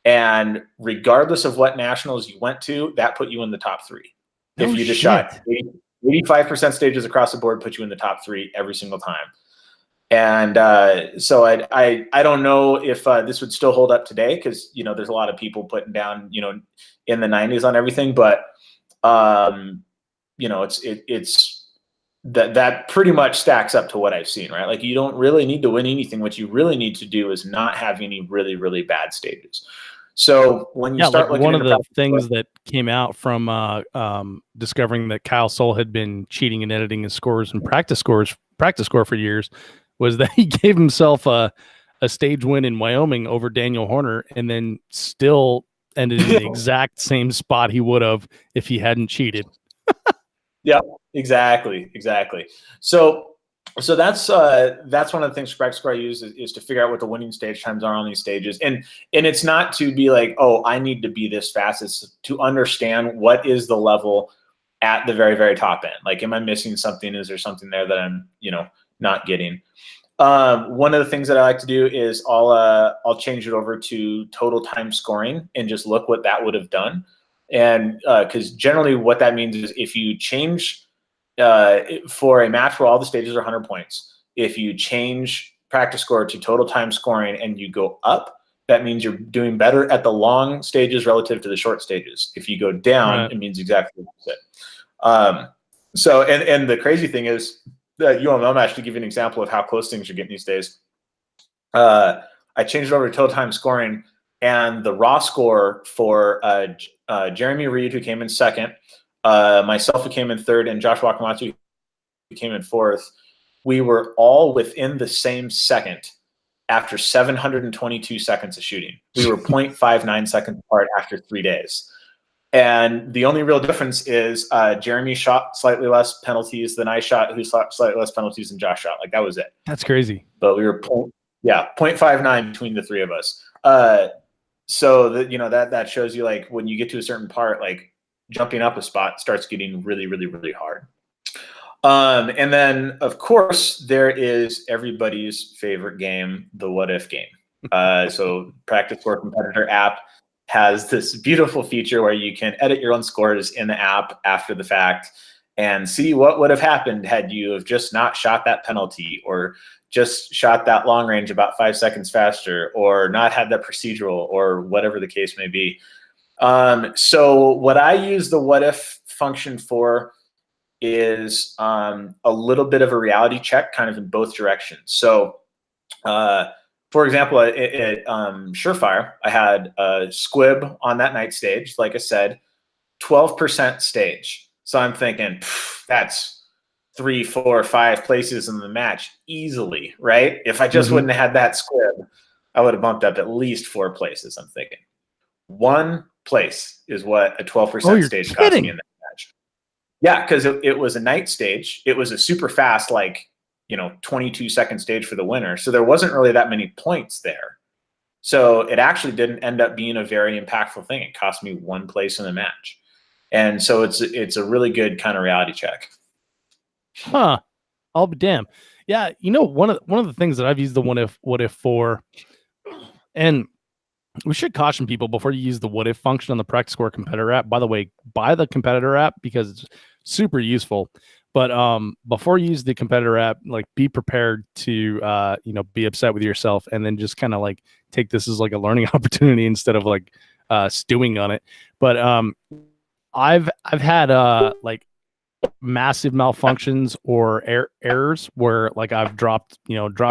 And regardless of what nationals you went to, that put you in the top 3. If you just shot 85% stages across the board, put you in the top 3 every single time. And so I don't know if this would still hold up today because, you know, there's a lot of people putting down, you know, in the 90s on everything. But, you know, it's that pretty much stacks up to what I've seen, right? Like you don't really need to win anything. What you really need to do is not have any really, really bad stages. So when you start looking one of the things that came out from discovering that Kyle Soul had been cheating and editing his scores and practice score for years was that he gave himself a stage win in Wyoming over Daniel Horner and then still ended in the exact same spot he would have if he hadn't cheated. Yeah, exactly. So So that's one of the things for practice score I use is to figure out what the winning stage times are on these stages, and it's not to be like, oh, I need to be this fast. It's to understand what is the level at the very, very top end. Like, am I missing something? Is there something there that I'm not getting? One of the things that I like to do is I'll change it over to total time scoring and just look what that would have done, and because generally what that means is if you change for a match where all the stages are 100 points, if you change practice score to total time scoring and you go up, that means you're doing better at the long stages relative to the short stages. If you go down, Right. it means exactly the opposite. So, and the crazy thing is that UML match, to give you an example of how close things are getting these days, I changed it over to total time scoring, and the raw score for Jeremy Reed, who came in second, myself, who came in third, and Josh Wakamatsu, who came in fourth, we were all within the same second after 722 seconds of shooting. We were 0.59 seconds apart after 3 days. And the only real difference is Jeremy shot slightly less penalties than I shot, who shot slightly less penalties than Josh shot. Like, that was it. That's crazy. But we were 0.59 between the three of us. So that shows you, like, when you get to a certain part, like, jumping up a spot starts getting really, really, really hard. And then, of course, there is everybody's favorite game, the what if game. So Practice Score Competitor app has this beautiful feature where you can edit your own scores in the app after the fact and see what would have happened had you have just not shot that penalty, or just shot that long range about 5 seconds faster, or not had that procedural, or whatever the case may be. So what I use the what if function for is a little bit of a reality check, kind of in both directions. So for example, at Surefire, I had a squib on that night stage, like I said, 12% stage. So I'm thinking, that's 3, 4, 5 places in the match easily, right? If I just wouldn't have had that squib, I would have bumped up at least 4 places, I'm thinking. 1 place is what a 12% stage cost me in that match. Yeah, because it was a night stage. It was a super fast, 22-second stage for the winner. So there wasn't really that many points there. So it actually didn't end up being a very impactful thing. It cost me 1 place in the match. And so it's a really good kind of reality check. Huh. I'll be damned. Yeah, one of the things that I've used the what if for, and we should caution people before you use the what if function on the Practice Score Competitor app. By the way, buy the Competitor app because it's super useful. But before you use the Competitor app, like, be prepared to be upset with yourself, and then just kind of like take this as like a learning opportunity instead of like stewing on it. But I've had like massive malfunctions or errors where, like, I've dropped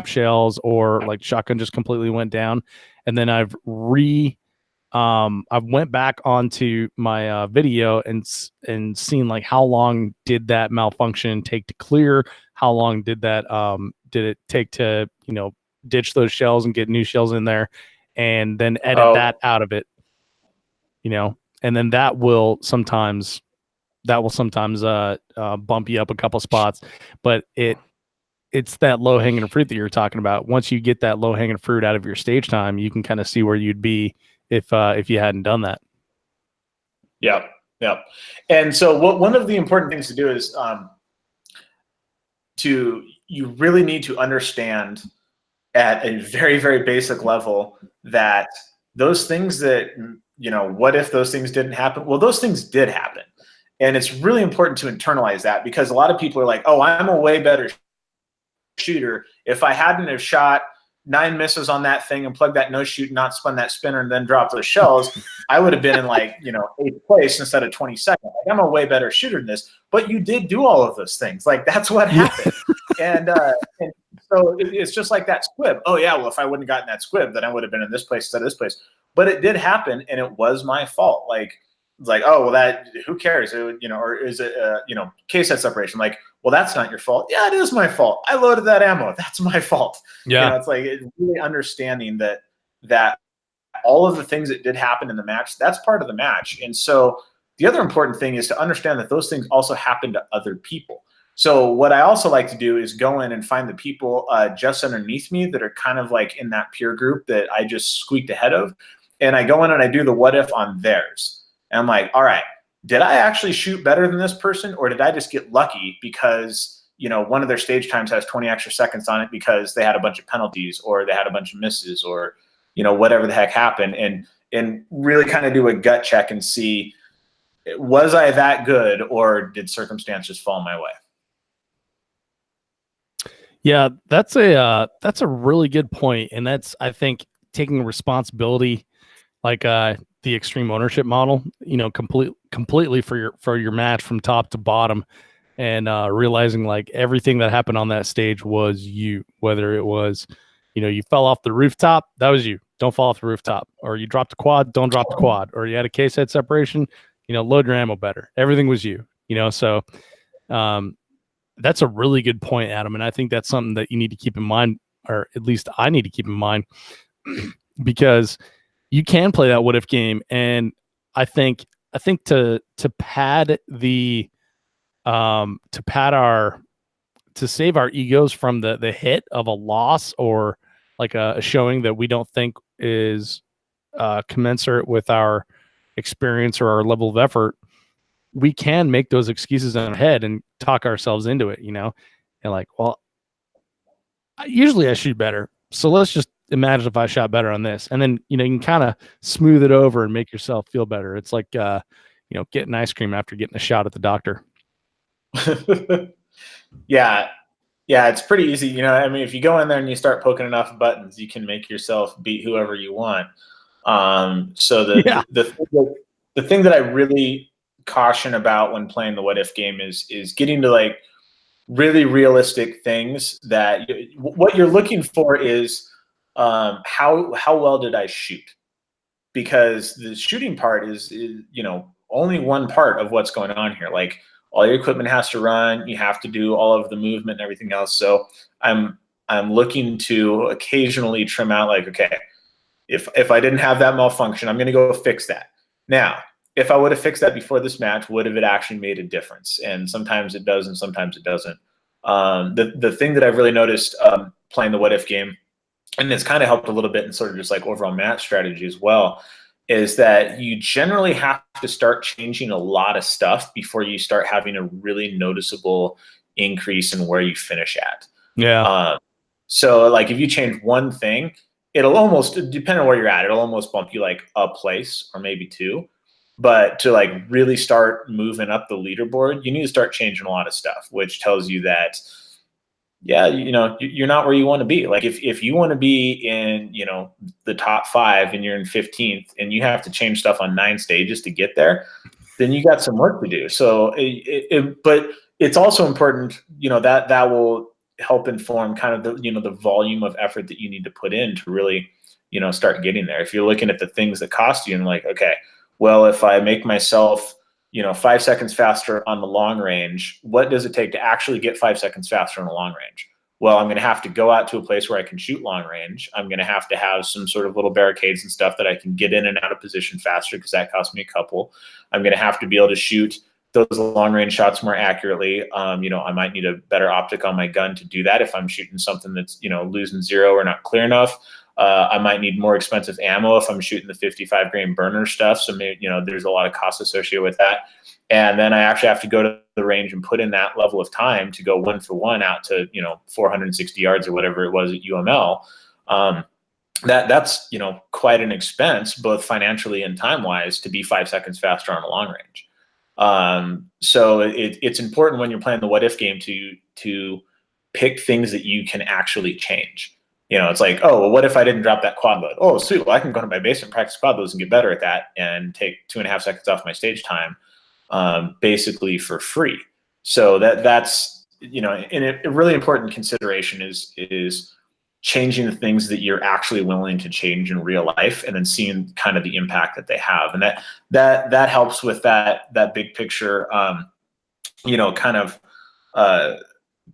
shells, or like shotgun just completely went down, and then I've went back onto my video and seen, like, how long did that malfunction take to clear, how long did it take to ditch those shells and get new shells in there, and then edit that out of it, and then that will sometimes bump you up a couple spots. But it's that low-hanging fruit that you're talking about. Once you get that low-hanging fruit out of your stage time, you can kind of see where you'd be if you hadn't done that. Yeah. And so one of the important things to do is you really need to understand at a very, very basic level that those things that, what if those things didn't happen? Well, those things did happen. And it's really important to internalize that, because a lot of people are like, oh, I'm a way better shooter. If I hadn't have shot 9 misses on that thing and plugged that no shoot, not spun that spinner, and then dropped those shells, I would have been in 8th place instead of 22nd. Like, I'm a way better shooter than this. But you did do all of those things. Like, that's what happened. And so it's just like that squib. Oh yeah, well, if I wouldn't have gotten that squib, then I would have been in this place instead of this place. But it did happen, and it was my fault. It's like, oh, well, that, who cares? Or is it, K-set separation? Like, well, that's not your fault. Yeah, it is my fault. I loaded that ammo. That's my fault. Yeah. It's like really understanding that all of the things that did happen in the match, that's part of the match. And so the other important thing is to understand that those things also happen to other people. So what I also like to do is go in and find the people just underneath me that are kind of like in that peer group that I just squeaked ahead of. And I go in and I do the what if on theirs. And I'm like, all right, did I actually shoot better than this person, or did I just get lucky because, you know, one of their stage times has 20 extra seconds on it because they had a bunch of penalties or they had a bunch of misses or, you know, whatever the heck happened, and really kind of do a gut check and see, was I that good or did circumstances fall my way? Yeah, that's a really good point, and that's, I think, taking responsibility, like the extreme ownership model, you know, completely for your match from top to bottom, and realizing like everything that happened on that stage was you. Whether it was, you know, you fell off the rooftop, that was you. Don't fall off the rooftop. Or you dropped a quad, don't drop the quad. Or you had a case head separation, you know, load your ammo better. Everything was you. You know, so um, that's a really good point, Adam, and I think that's something that you need to keep in mind, or at least I need to keep in mind, because you can play that what if game, and I think to pad the to pad our to save our egos from the hit of a loss, or like a showing that we don't think is commensurate with our experience or our level of effort, we can make those excuses in our head and talk ourselves into it, you know, and like, well, usually I shoot better, so let's just imagine if I shot better on this, and then, you know, you can kind of smooth it over and make yourself feel better. It's like you know, getting ice cream after getting a shot at the doctor. Yeah. Yeah, it's pretty easy. You know, I mean, if you go in there and you start poking enough buttons, you can make yourself beat whoever you want. So Yeah. the thing that I really caution about when playing the what if game is getting to like really realistic things that what you're looking for is how well did I shoot? Because the shooting part is, you know, only one part of what's going on here. Like all your equipment has to run, you have to do all of the movement and everything else. So I'm looking to occasionally trim out like, okay, if I didn't have that malfunction, I'm going to go fix that. Now, if I would have fixed that before this match, would have it actually made a difference? And sometimes it does, and sometimes it doesn't. The thing that I've really noticed playing the what if game, and it's kind of helped a little bit in sort of just like overall match strategy as well, is that you generally have to start changing a lot of stuff before you start having a really noticeable increase in where you finish at. Yeah. So like if you change one thing, it'll almost, depending on where you're at, it'll almost bump you like a place or maybe two. But to like really start moving up the leaderboard, you need to start changing a lot of stuff, which tells you that, yeah, you know, you're not where you want to be. Like if you want to be in, you know, the top 5 and you're in 15th and you have to change stuff on 9 stages to get there, then you got some work to do. So, but it's also important, you know, that will help inform kind of the, you know, the volume of effort that you need to put in to really, you know, start getting there. If you're looking at the things that cost you and like, okay, well, if I make myself, you know, 5 seconds faster on the long range, what does it take to actually get 5 seconds faster on the long range? Well, I'm going to have to go out to a place where I can shoot long range. I'm going to have some sort of little barricades and stuff that I can get in and out of position faster, because that cost me a couple. I'm going to have to be able to shoot those long range shots more accurately. You know, I might need a better optic on my gun to do that if I'm shooting something that's, you know, losing 0 or not clear enough. I might need more expensive ammo if I'm shooting the 55 grain burner stuff. So maybe, you know, there's a lot of costs associated with that. And then I actually have to go to the range and put in that level of time to go 1 for 1 out to, you know, 460 yards or whatever it was at UML. That's, you know, quite an expense, both financially and time wise, to be 5 seconds faster on a long range. So it's important when you're playing the what if game to pick things that you can actually change. You know, it's like, oh, well, what if I didn't drop that quad load? Oh, sweet. Well, I can go to my base and practice quad loads and get better at that and take 2.5 seconds off my stage time, basically for free. So that's, you know, and a really important consideration is changing the things that you're actually willing to change in real life, and then seeing kind of the impact that they have. And that helps with that big picture, you know, kind of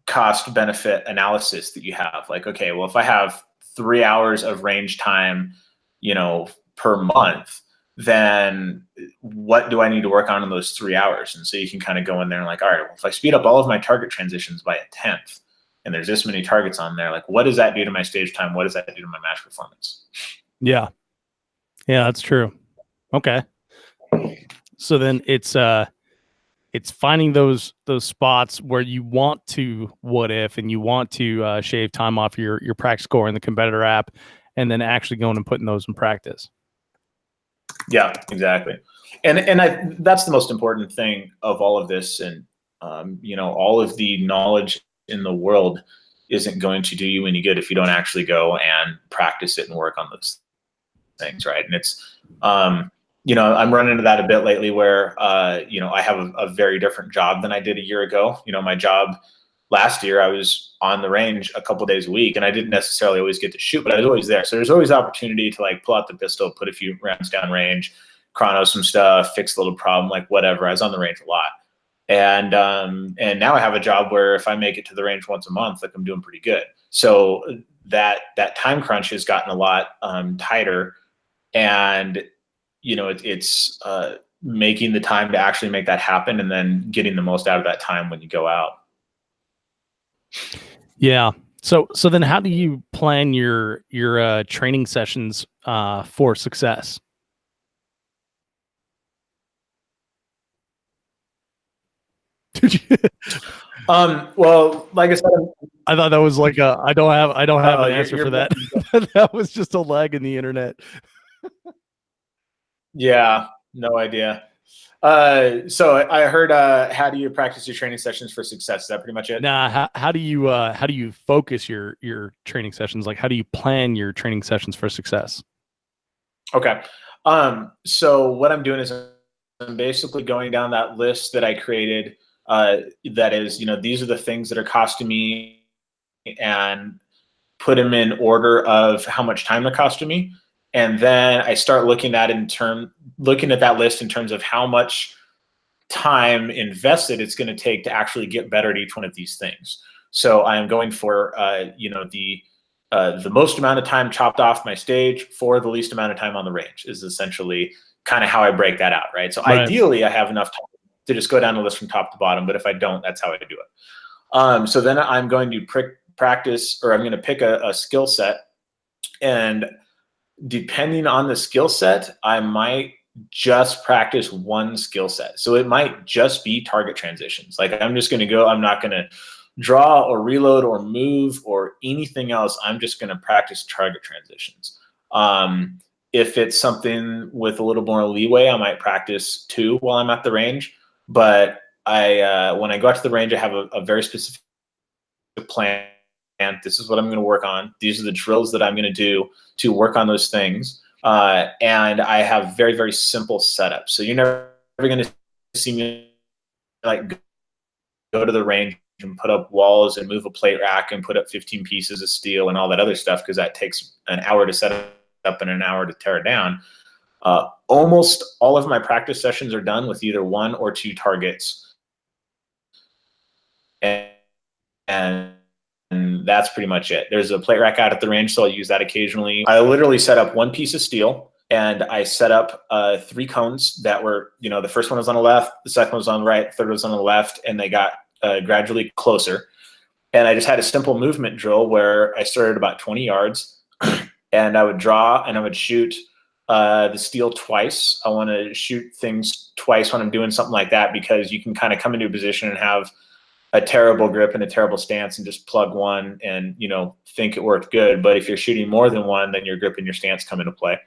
cost benefit analysis that you have. Like, okay, well, if I have 3 hours of range time, you know, per month, then what do I need to work on in those 3 hours? And so you can kind of go in there and like, all right, well, if I speed up all of my target transitions by a tenth, and there's this many targets on there, like what does that do to my stage time? What does that do to my match performance? Yeah. Yeah, that's true. Okay. So then it's finding those spots where you want to what if and you want to shave time off your practice score in the competitor app, and then actually going and putting those in practice. Yeah, exactly. And that's the most important thing of all of this. And all of the knowledge in the world isn't going to do you any good if you don't actually go and practice it and work on those things, right? And it's I'm running into that a bit lately where I have a very different job than I did a year ago. My job last year, I was on the range a couple days a week, and I didn't necessarily always get to shoot, but I was always there. So there's always opportunity to like pull out the pistol, put a few rounds down range, chrono some stuff, fix a little problem, like whatever. I was on the range a lot. And now I have a job where if I make it to the range once a month, like I'm doing pretty good. So that time crunch has gotten a lot tighter, and it's making the time to actually make that happen, and then getting the most out of that time when you go out. Yeah. So then how do you plan your training sessions for success? Well, like I said, I thought that was like I don't have an answer for that. That was just a lag in the internet. Yeah, no idea. So I heard, how do you practice your training sessions for success? Is that pretty much it? Nah, how do you focus your training sessions? Like, how do you plan your training sessions for success? Okay. So what I'm doing is I'm basically going down that list that I created. That is, these are the things that are costing me, and put them in order of how much time they're costing me. And then I start looking at that list in terms of how much time invested it's going to take to actually get better at each one of these things. So I'm going for the most amount of time chopped off my stage for the least amount of time on the range is essentially kind of how I break that out, right? So ideally, I have enough time to just go down the list from top to bottom, but if I don't, that's how I do it. So then I'm going to practice, or I'm going to pick a skill set, and depending on the skill set, I might just practice one skill set. So it might just be target transitions. Like I'm just going to go, I'm not going to draw or reload or move or anything else. I'm just going to practice target transitions. If it's something with a little more leeway, I might practice 2 while I'm at the range. But when I go out to the range, I have a very specific plan. And this is what I'm going to work on. These are the drills that I'm going to do to work on those things. And I have very, very simple setups. So you're never going to see me like go to the range and put up walls and move a plate rack and put up 15 pieces of steel and all that other stuff, because that takes an hour to set up and an hour to tear it down. Almost all of my practice sessions are done with either 1 or 2 targets. And that's pretty much it. There's a plate rack out at the range, so I'll use that occasionally. I literally set up 1 piece of steel, and I set up 3 cones that were, the first one was on the left, the second one was on the right, the third was on the left, and they got gradually closer. And I just had a simple movement drill where I started about 20 yards, and I would draw and I would shoot the steel twice. I want to shoot things twice when I'm doing something like that, because you can kind of come into a position and have a terrible grip and a terrible stance and just plug one and, think it worked good. But if you're shooting more than one, then your grip and your stance come into play.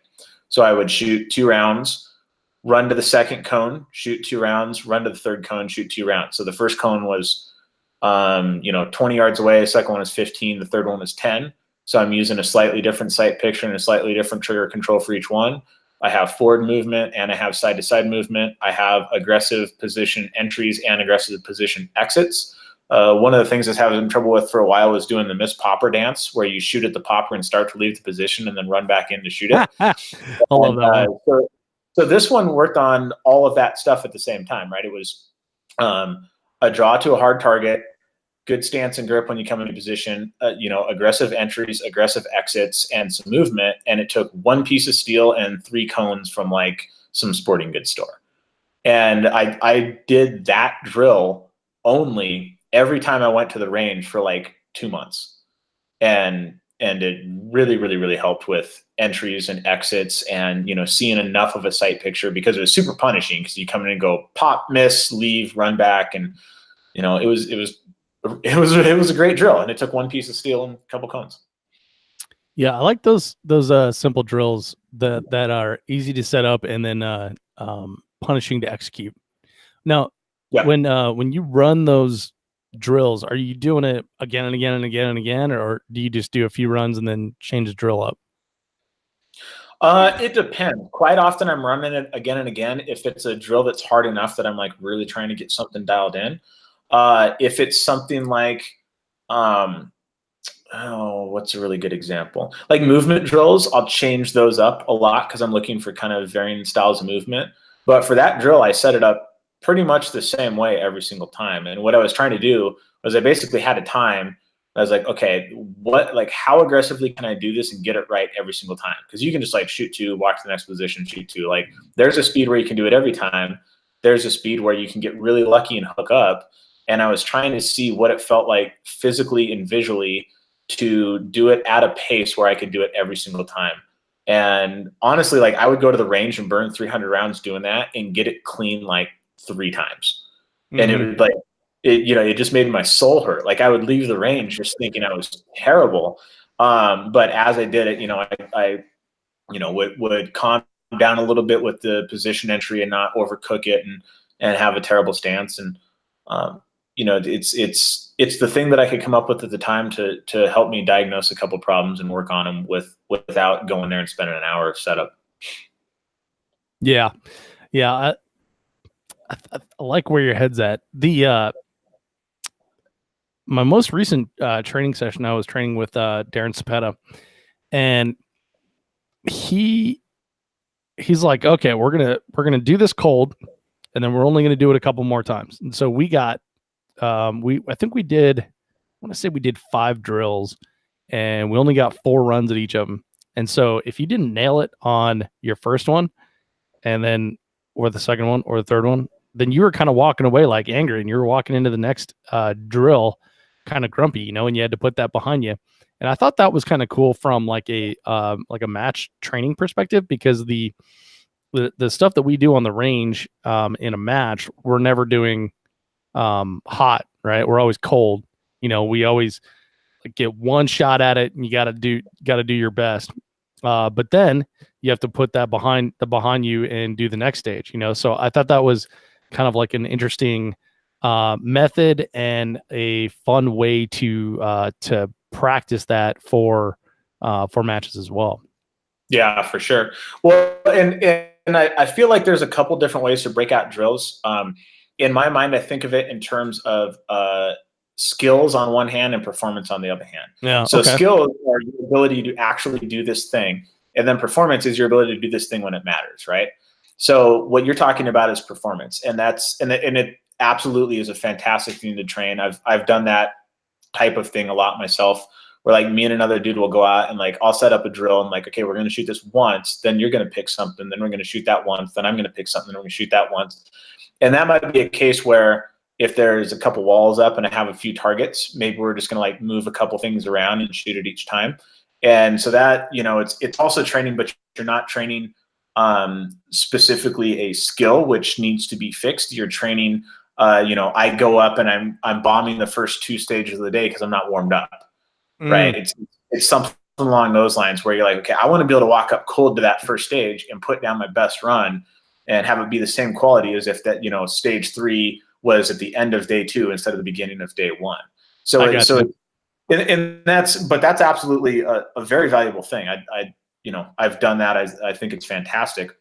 So I would shoot 2 rounds, run to the second cone, shoot 2 rounds, run to the third cone, shoot 2 rounds. So the first cone was, 20 yards away. The second one is 15. The third one is 10. So I'm using a slightly different sight picture and a slightly different trigger control for each one. I have forward movement and I have side-to-side movement. I have aggressive position entries and aggressive position exits. One of the things I was having trouble with for a while was doing the miss popper dance, where you shoot at the popper and start to leave the position and then run back in to shoot it. I love that. So this one worked on all of that stuff at the same time, right? It was a draw to a hard target, good stance and grip when you come into position, aggressive entries, aggressive exits, and some movement. And it took one piece of steel and 3 cones from like some sporting goods store. And I did that drill only every time I went to the range for like 2 months. And it really, really, really helped with entries and exits and, seeing enough of a sight picture, because it was super punishing, because you come in and go pop, miss, leave, run back. And, it was a great drill, and it took one piece of steel and a couple cones. Yeah, I like those simple drills that are easy to set up and then punishing to execute. Now, Yeah. when you run those drills, are you doing it again and again and again and again, or do you just do a few runs and then change the drill up? It depends. Quite often I'm running it again and again if it's a drill that's hard enough that I'm like really trying to get something dialed in. If it's something like, what's a really good example? Like movement drills, I'll change those up a lot because I'm looking for kind of varying styles of movement. But for that drill, I set it up pretty much the same way every single time. And what I was trying to do was I basically had a time. I was like, okay, how aggressively can I do this and get it right every single time? Because you can just like shoot 2, walk to the next position, shoot 2. Like there's a speed where you can do it every time. There's a speed where you can get really lucky and hook up. And I was trying to see what it felt like physically and visually to do it at a pace where I could do it every single time. And honestly, like I would go to the range and burn 300 rounds doing that and get it clean like 3 times. Mm-hmm. And it was like, it just made my soul hurt. Like I would leave the range just thinking I was terrible. But as I did it, I would calm down a little bit with the position entry and not overcook it and have a terrible stance. And, it's the thing that I could come up with at the time to help me diagnose a couple problems and work on them without going there and spending an hour of setup. Yeah. Yeah. I like where your head's at. My most recent training session, I was training with Darren Cepeda, and he's like, okay, we're gonna do this cold, and then we're only gonna do it a couple more times. And so we got I think we did, I want to say we did 5 drills, and we only got 4 runs at each of them. And so if you didn't nail it on your first one, and then or the second one or the third one, then you were kind of walking away like angry, and you were walking into the next drill kind of grumpy, and you had to put that behind you. And I thought that was kind of cool from like a match training perspective, because the stuff that we do on the range in a match, we're never doing hot, right? We're always cold. We always get one shot at it, and you got to do your best. But then you have to put that behind you and do the next stage. So I thought that was kind of like an interesting method and a fun way to practice that for matches as well. Yeah, for sure. Well, and I feel like there's a couple different ways to break out drills. In my mind, I think of it in terms of skills on one hand and performance on the other hand. Yeah. So okay. Skills are your ability to actually do this thing, and then performance is your ability to do this thing when it matters, right? So what you're talking about is performance, and it absolutely is a fantastic thing to train. I've done that type of thing a lot myself, where like me and another dude will go out and like I'll set up a drill and like, okay, we're going to shoot this once, then you're going to pick something, then we're going to shoot that once, then I'm going to pick something, then we're going to shoot that once. And that might be a case where if there's a couple walls up and I have a few targets, maybe we're just going to like move a couple things around and shoot it each time. And so that, it's also training, but you're not training specifically a skill which needs to be fixed. You're training, I go up and I'm bombing the first 2 stages of the day because I'm not warmed up, right? It's something along those lines where you're like, okay, I want to be able to walk up cold to that first stage and put down my best run and have it be the same quality as if that, stage 3 was at the end of day 2 instead of the beginning of day 1. And that's absolutely a very valuable thing. I've done that. I think it's fantastic,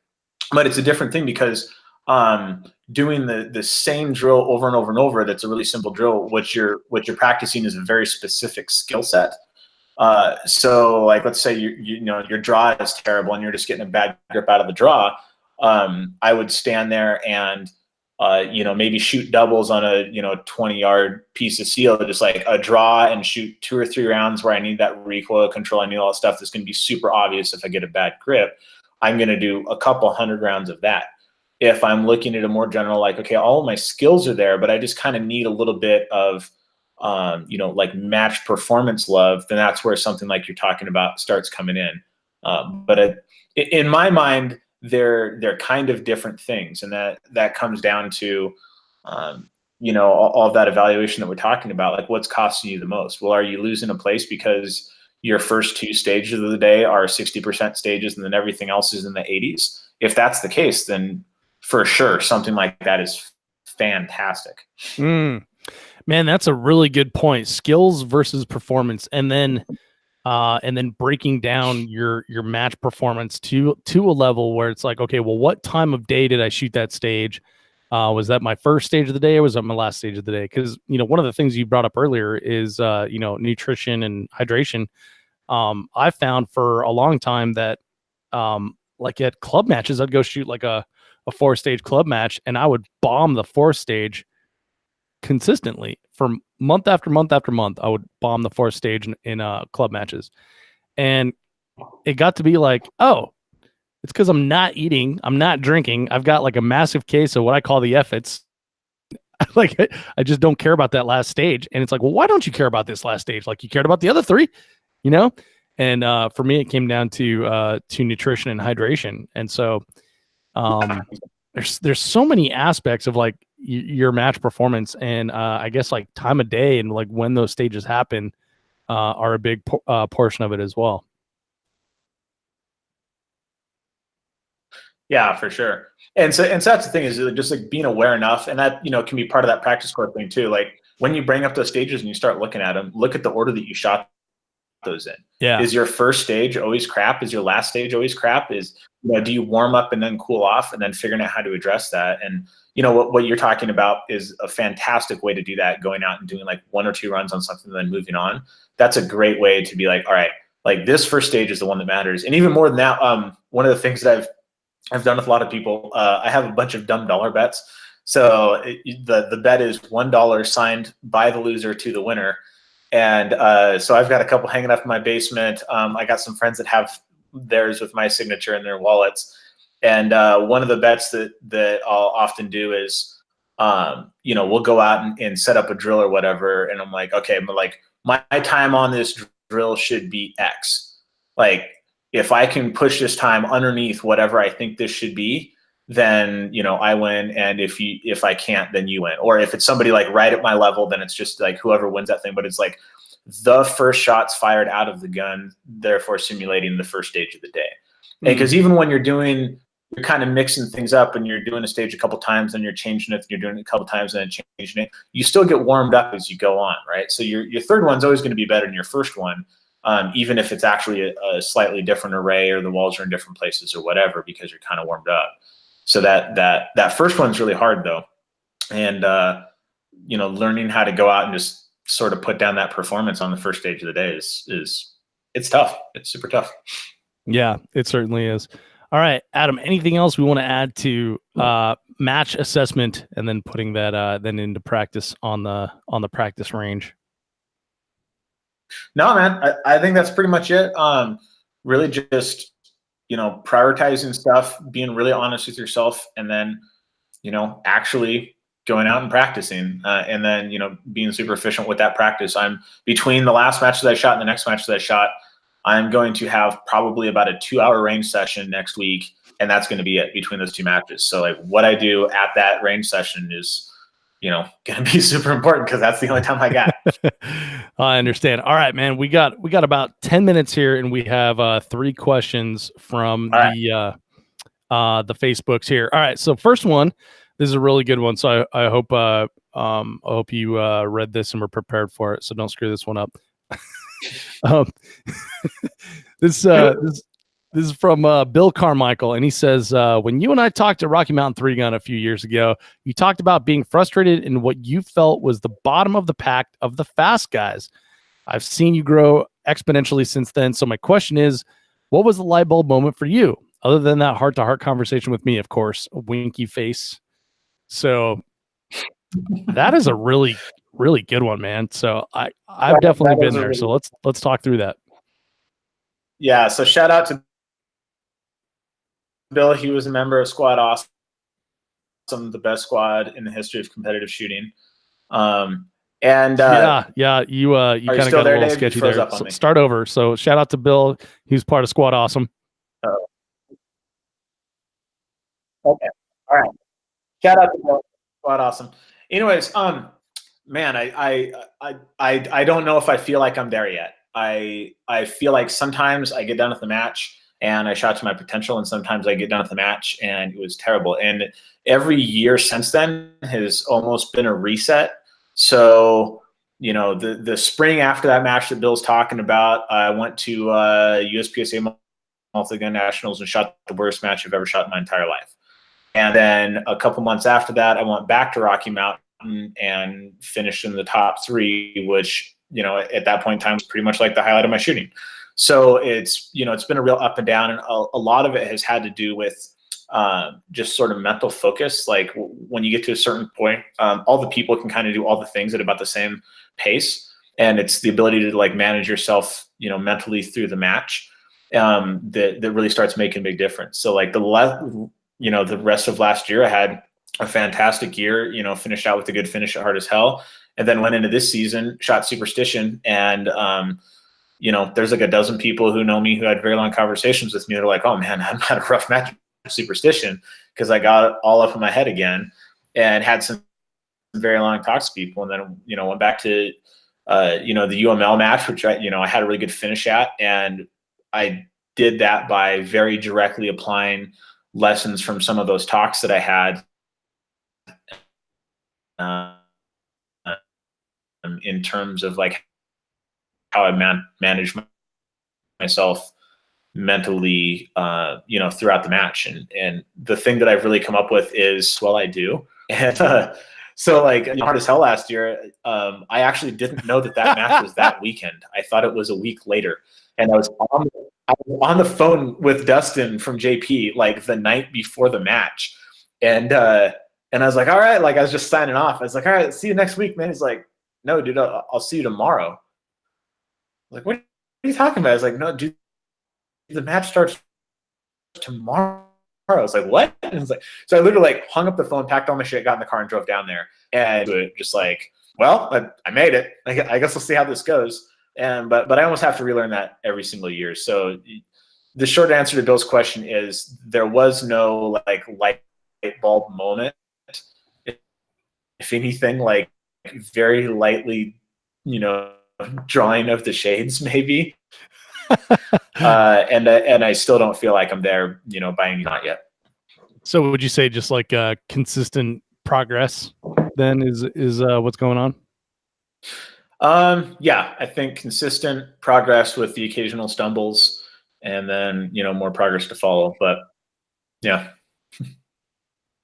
but it's a different thing because doing the same drill over and over and over, that's a really simple drill. What you're practicing is a very specific skill set. So like, let's say your draw is terrible and you're just getting a bad grip out of the draw. I would stand there and maybe shoot doubles on a 20-yard piece of seal, just like a draw and shoot 2 or 3 rounds where I need that recoil control. I need all that stuff that's going to be super obvious if I get a bad grip. I'm going to do a couple 100 rounds of that. If I'm looking at a more general, like, okay, all of my skills are there, but I just kind of need a little bit of, like match performance love, then that's where something like you're talking about starts coming in. But in my mind, they're kind of different things, and that comes down to, all of that evaluation that we're talking about. Like, what's costing you the most? Well, are you losing a place because your first 2 stages of the day are 60% stages, and then everything else is in the 80s? If that's the case, then for sure, something like that is fantastic. Man, that's a really good point. Skills versus performance, and then breaking down your match performance to a level where it's like, okay, well, what time of day did I shoot that stage? Was that my first stage of the day, or was that my last stage of the day? Because one of the things you brought up earlier is nutrition and hydration. I found for a long time that like at club matches, I'd go shoot like a 4-stage club match, and I would bomb the 4th stage consistently for month after month after month. I would bomb the 4th stage in club matches, and it got to be like, oh, it's because I'm not eating, I'm not drinking, I've got like a massive case of what I call the F-its. Like, I just don't care about that last stage. And it's like, well, why don't you care about this last stage? Like, you cared about the other 3, And for me, it came down to nutrition and hydration. And so there's so many aspects of like your match performance, and I guess like time of day and like when those stages happen are a big portion of it as well. Yeah, for sure. And so that's the thing, is just like being aware enough, and that can be part of that practice court thing too. Like, when you bring up those stages and you start looking at them, look at the order that you shot those in. Yeah. Is your first stage always crap? Is your last stage always crap? Do you warm up and then cool off, and then figuring out how to address that? And what you're talking about is a fantastic way to do that, going out and doing like 1 or 2 runs on something and then moving on. That's a great way to be like, all right, like this first stage is the one that matters. And even more than that, one of the things that I've done with a lot of people, I have a bunch of dumb dollar bets. So the bet is $1 signed by the loser to the winner. And so I've got a couple hanging up in my basement. I got some friends that have theirs with my signature in their wallets. And one of the bets that I'll often do is, we'll go out and set up a drill or whatever. And I'm like, okay, but like my time on this drill should be X. Like, if I can push this time underneath whatever I think this should be, then I win. And if I can't, then you win. Or if it's somebody like right at my level, then it's just like whoever wins that thing. But it's like the first shots fired out of the gun, therefore simulating the first stage of the day. And because even when you're kind of mixing things up, and you're doing a stage a couple times, and you're changing it, and you're doing it a couple times, and then changing it, you still get warmed up as you go on, right? So your third one's always going to be better than your first one. Even if it's actually a slightly different array, or the walls are in different places or whatever, because you're kind of warmed up. So that first one's really hard though. And, learning how to go out and just sort of put down that performance on the first stage of the day it's tough. It's super tough. Yeah, it certainly is. All right, Adam, anything else we want to add to match assessment, and then putting that then into practice on the practice range? No, man, I think that's pretty much it. Really just, prioritizing stuff, being really honest with yourself, and then, actually going out and practicing, and then, being super efficient with that practice. I'm between the last match that I shot and the next match that I shot, I'm going to have probably about a 2-hour range session next week, and that's going to be it between those 2 matches. So like what I do at that range session is, going to be super important, because that's the only time I got. I understand. All right, man. We got about 10 minutes here, and we have 3 questions from the Facebooks here. All right. So first one, this is a really good one. So I hope you read this and were prepared for it. So don't screw this one up. This is from Bill Carmichael, and he says, when you and I talked at Rocky Mountain 3 Gun a few years ago, you talked about being frustrated in what you felt was the bottom of the pack of the fast guys. I've seen you grow exponentially since then. So my question is, what was the light bulb moment for you? Other than that heart-to-heart conversation with me, of course, a winky face. So that is a really, really good one, man. So I've definitely been there. So let's talk through that. Yeah. So shout out to Bill. He was a member of Squad Awesome, the best squad in the history of competitive shooting. You kind of got a little sketchy there. So start over. So shout out to Bill. He's part of Squad Awesome. Okay. All right. Shout out to Bill. Squad Awesome. Anyways, man, I don't know if I feel like I'm there yet. I feel like sometimes I get done with the match and I shot to my potential, and sometimes I get done with the match and it was terrible. And every year since then has almost been a reset. So, you know, the spring after that match that Bill's talking about, I went to USPSA Multi-Gun Nationals and shot the worst match I've ever shot in my entire life. And then a couple months after that, I went back to Rocky Mountain and finished in the top 3, which, you know, at that point in time was pretty much like the highlight of my shooting. So it's, you know, it's been a real up and down, and a lot of it has had to do with just sort of mental focus. Like when you get to a certain point, all the people can kind of do all the things at about the same pace, and it's the ability to like manage yourself, you know, mentally through the match that really starts making a big difference. So like the rest of last year, I had a fantastic year, you know, finished out with a good finish at Hard as Hell, and then went into this season, shot Superstition, and you know, there's like a dozen people who know me who had very long conversations with me. They're like, oh man, I had a rough match with Superstition because I got it all up in my head again and had some very long talks to people. And then, you know, went back to, you know, the UML match, which I had a really good finish at. And I did that by very directly applying lessons from some of those talks that I had in terms of like how I manage myself mentally, you know, throughout the match. And the thing that I've really come up with is, well, I do. And so like Hard as Hell last year, I actually didn't know that match was that weekend. I thought it was a week later. And I was on the phone with Dustin from JP like the night before the match. And I was like, all right, like I was just signing off. I was like, all right, see you next week, man. He's like, no, dude, I'll see you tomorrow. Like, what are you talking about? I was like, no, dude, the match starts tomorrow. I was like, what? And I was like, so I literally like hung up the phone, packed all my shit, got in the car, and drove down there. And just like, well, I made it. I guess we'll see how this goes. And but I almost have to relearn that every single year. So the short answer to Bill's question is there was no like light bulb moment. If anything, like very lightly, you know, drawing of the shades maybe. And I still don't feel like I'm there, you know, by any not yet. So would you say just like consistent progress then is what's going on? Yeah, I think consistent progress with the occasional stumbles, and then, you know, more progress to follow. But yeah.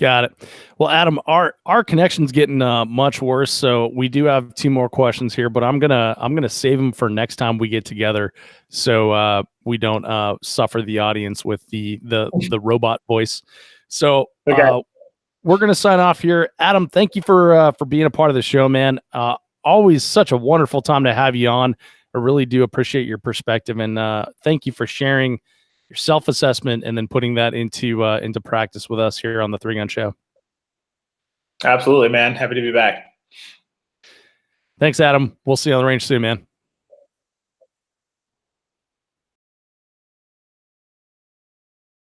Got it. Well, Adam, our connection's getting much worse, so we do have 2 more questions here, but I'm gonna save them for next time we get together, so we don't suffer the audience with the robot voice. So okay. We're gonna sign off here. Adam, thank you for being a part of the show, man. Always such a wonderful time to have you on. I really do appreciate your perspective, and thank you for sharing your self-assessment and then putting that into practice with us here on the 3 Gun Show. Absolutely, man. Happy to be back. Thanks, Adam. We'll see you on the range soon, man.